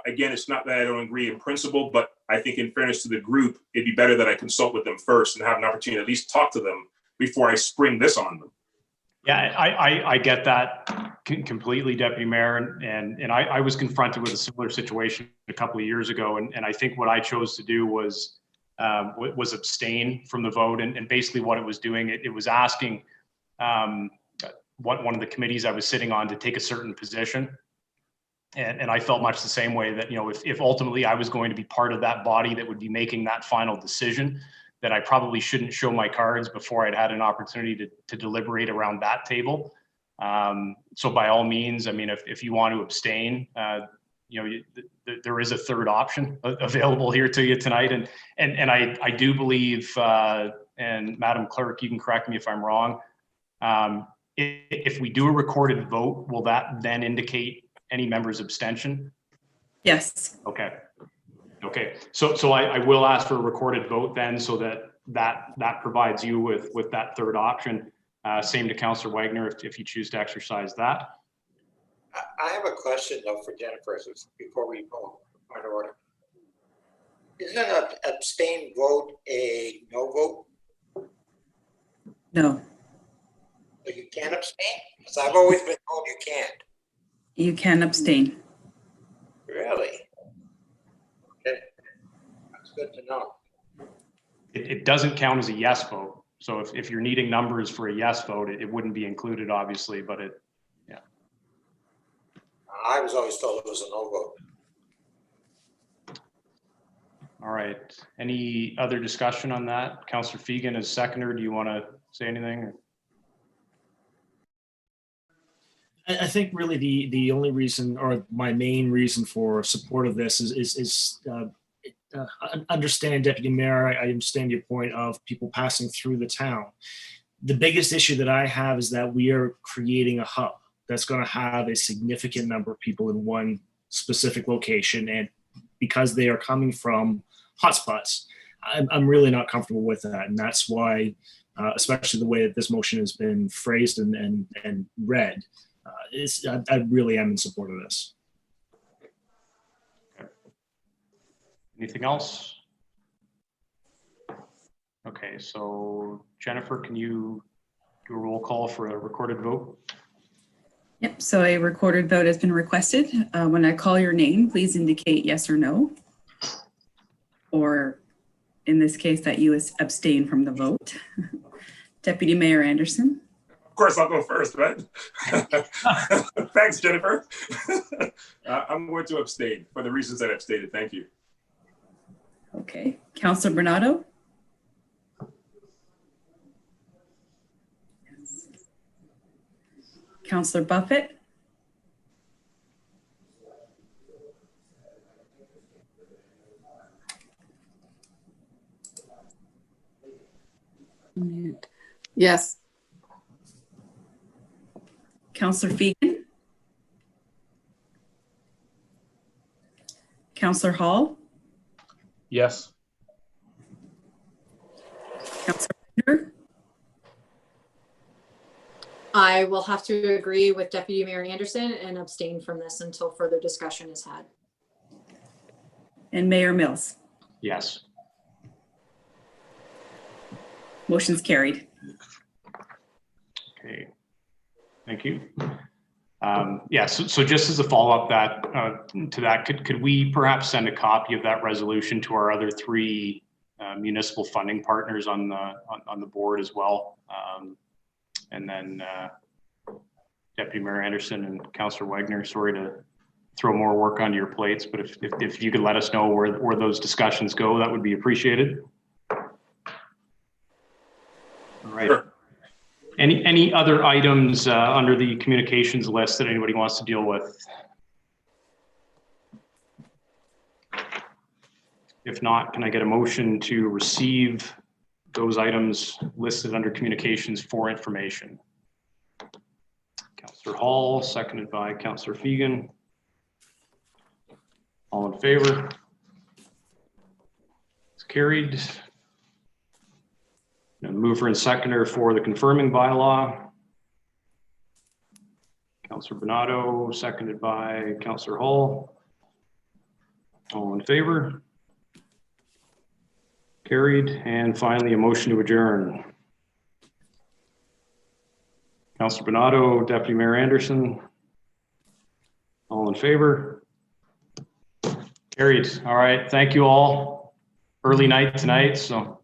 again, it's not that I don't agree in principle, but I think in fairness to the group, it'd be better that I consult with them first and have an opportunity to at least talk to them before I spring this on them. Yeah, I get that completely, Deputy Mayor, and I was confronted with a similar situation a couple of years ago, and I think what I chose to do was abstain from the vote, and basically what it was doing, it was asking one of the committees I was sitting on to take a certain position, and I felt much the same way, that, you know, if ultimately I was going to be part of that body that would be making that final decision, that I probably shouldn't show my cards before I'd had an opportunity to deliberate around that table. So by all means, I mean, if you want to abstain, you know, there is a third option available here to you tonight. And I do believe, and Madam Clerk, you can correct me if I'm wrong, if we do a recorded vote, will that then indicate any member's abstention? Yes. Okay. Okay, so I will ask for a recorded vote then, so that provides you with that third option. Same to Councillor Wagner if you choose to exercise that. I have a question though for Jennifer before we go on order. Isn't an abstain vote a no vote? No. So you can't abstain? Because I've always been told you can't. You can abstain. Really? Okay, that's good to know. It doesn't count as a yes vote. So if you're needing numbers for a yes vote, it wouldn't be included, obviously, but yeah. I was always told it was a no vote. All right. Any other discussion on that? Councillor Fegan as seconder, do you want to say anything? I think really the only reason, or my main reason for support of this is understand, Deputy Mayor, I understand your point of people passing through the town. The biggest issue that I have is that we are creating a hub that's going to have a significant number of people in one specific location, and because they are coming from hotspots, I'm really not comfortable with that. And that's why, especially the way that this motion has been phrased and read, I really am in support of this. Anything else? Okay, so Jennifer, can you do a roll call for a recorded vote? Yep, so a recorded vote has been requested. When I call your name, please indicate yes or no. Or in this case, that you abstain from the vote. Deputy Mayor Anderson. Of course, I'll go first, right? Thanks, Jennifer. I'm going to abstain for the reasons that I've stated. Thank you. Okay, Councillor Bernardo. Councillor Buffett. Yes. Councillor Fegan. Councillor Hall. Yes. Councillor Wagner. I will have to agree with Deputy Mayor Anderson and abstain from this until further discussion is had. And Mayor Mills. Yes. Motion's carried. Okay. Thank you. Yeah, so just as a follow-up to that, could we perhaps send a copy of that resolution to our other three municipal funding partners on the board as well? And then Deputy Mayor Anderson and Councillor Wagner, sorry to throw more work onto your plates, but if you could let us know where those discussions go, that would be appreciated. All right. Sure. Any other items under the communications list that anybody wants to deal with? If not, can I get a motion to receive those items listed under communications for information? Councillor Hall, seconded by Councillor Fegan. All in favor? It's carried. Mover and seconder for the confirming bylaw. Councillor Bernardo, seconded by Councillor Hall. All in favor? Carried. And finally, a motion to adjourn. Councillor Bernardo, Deputy Mayor Anderson. All in favor? Carried. All right. Thank you all. Early night tonight, so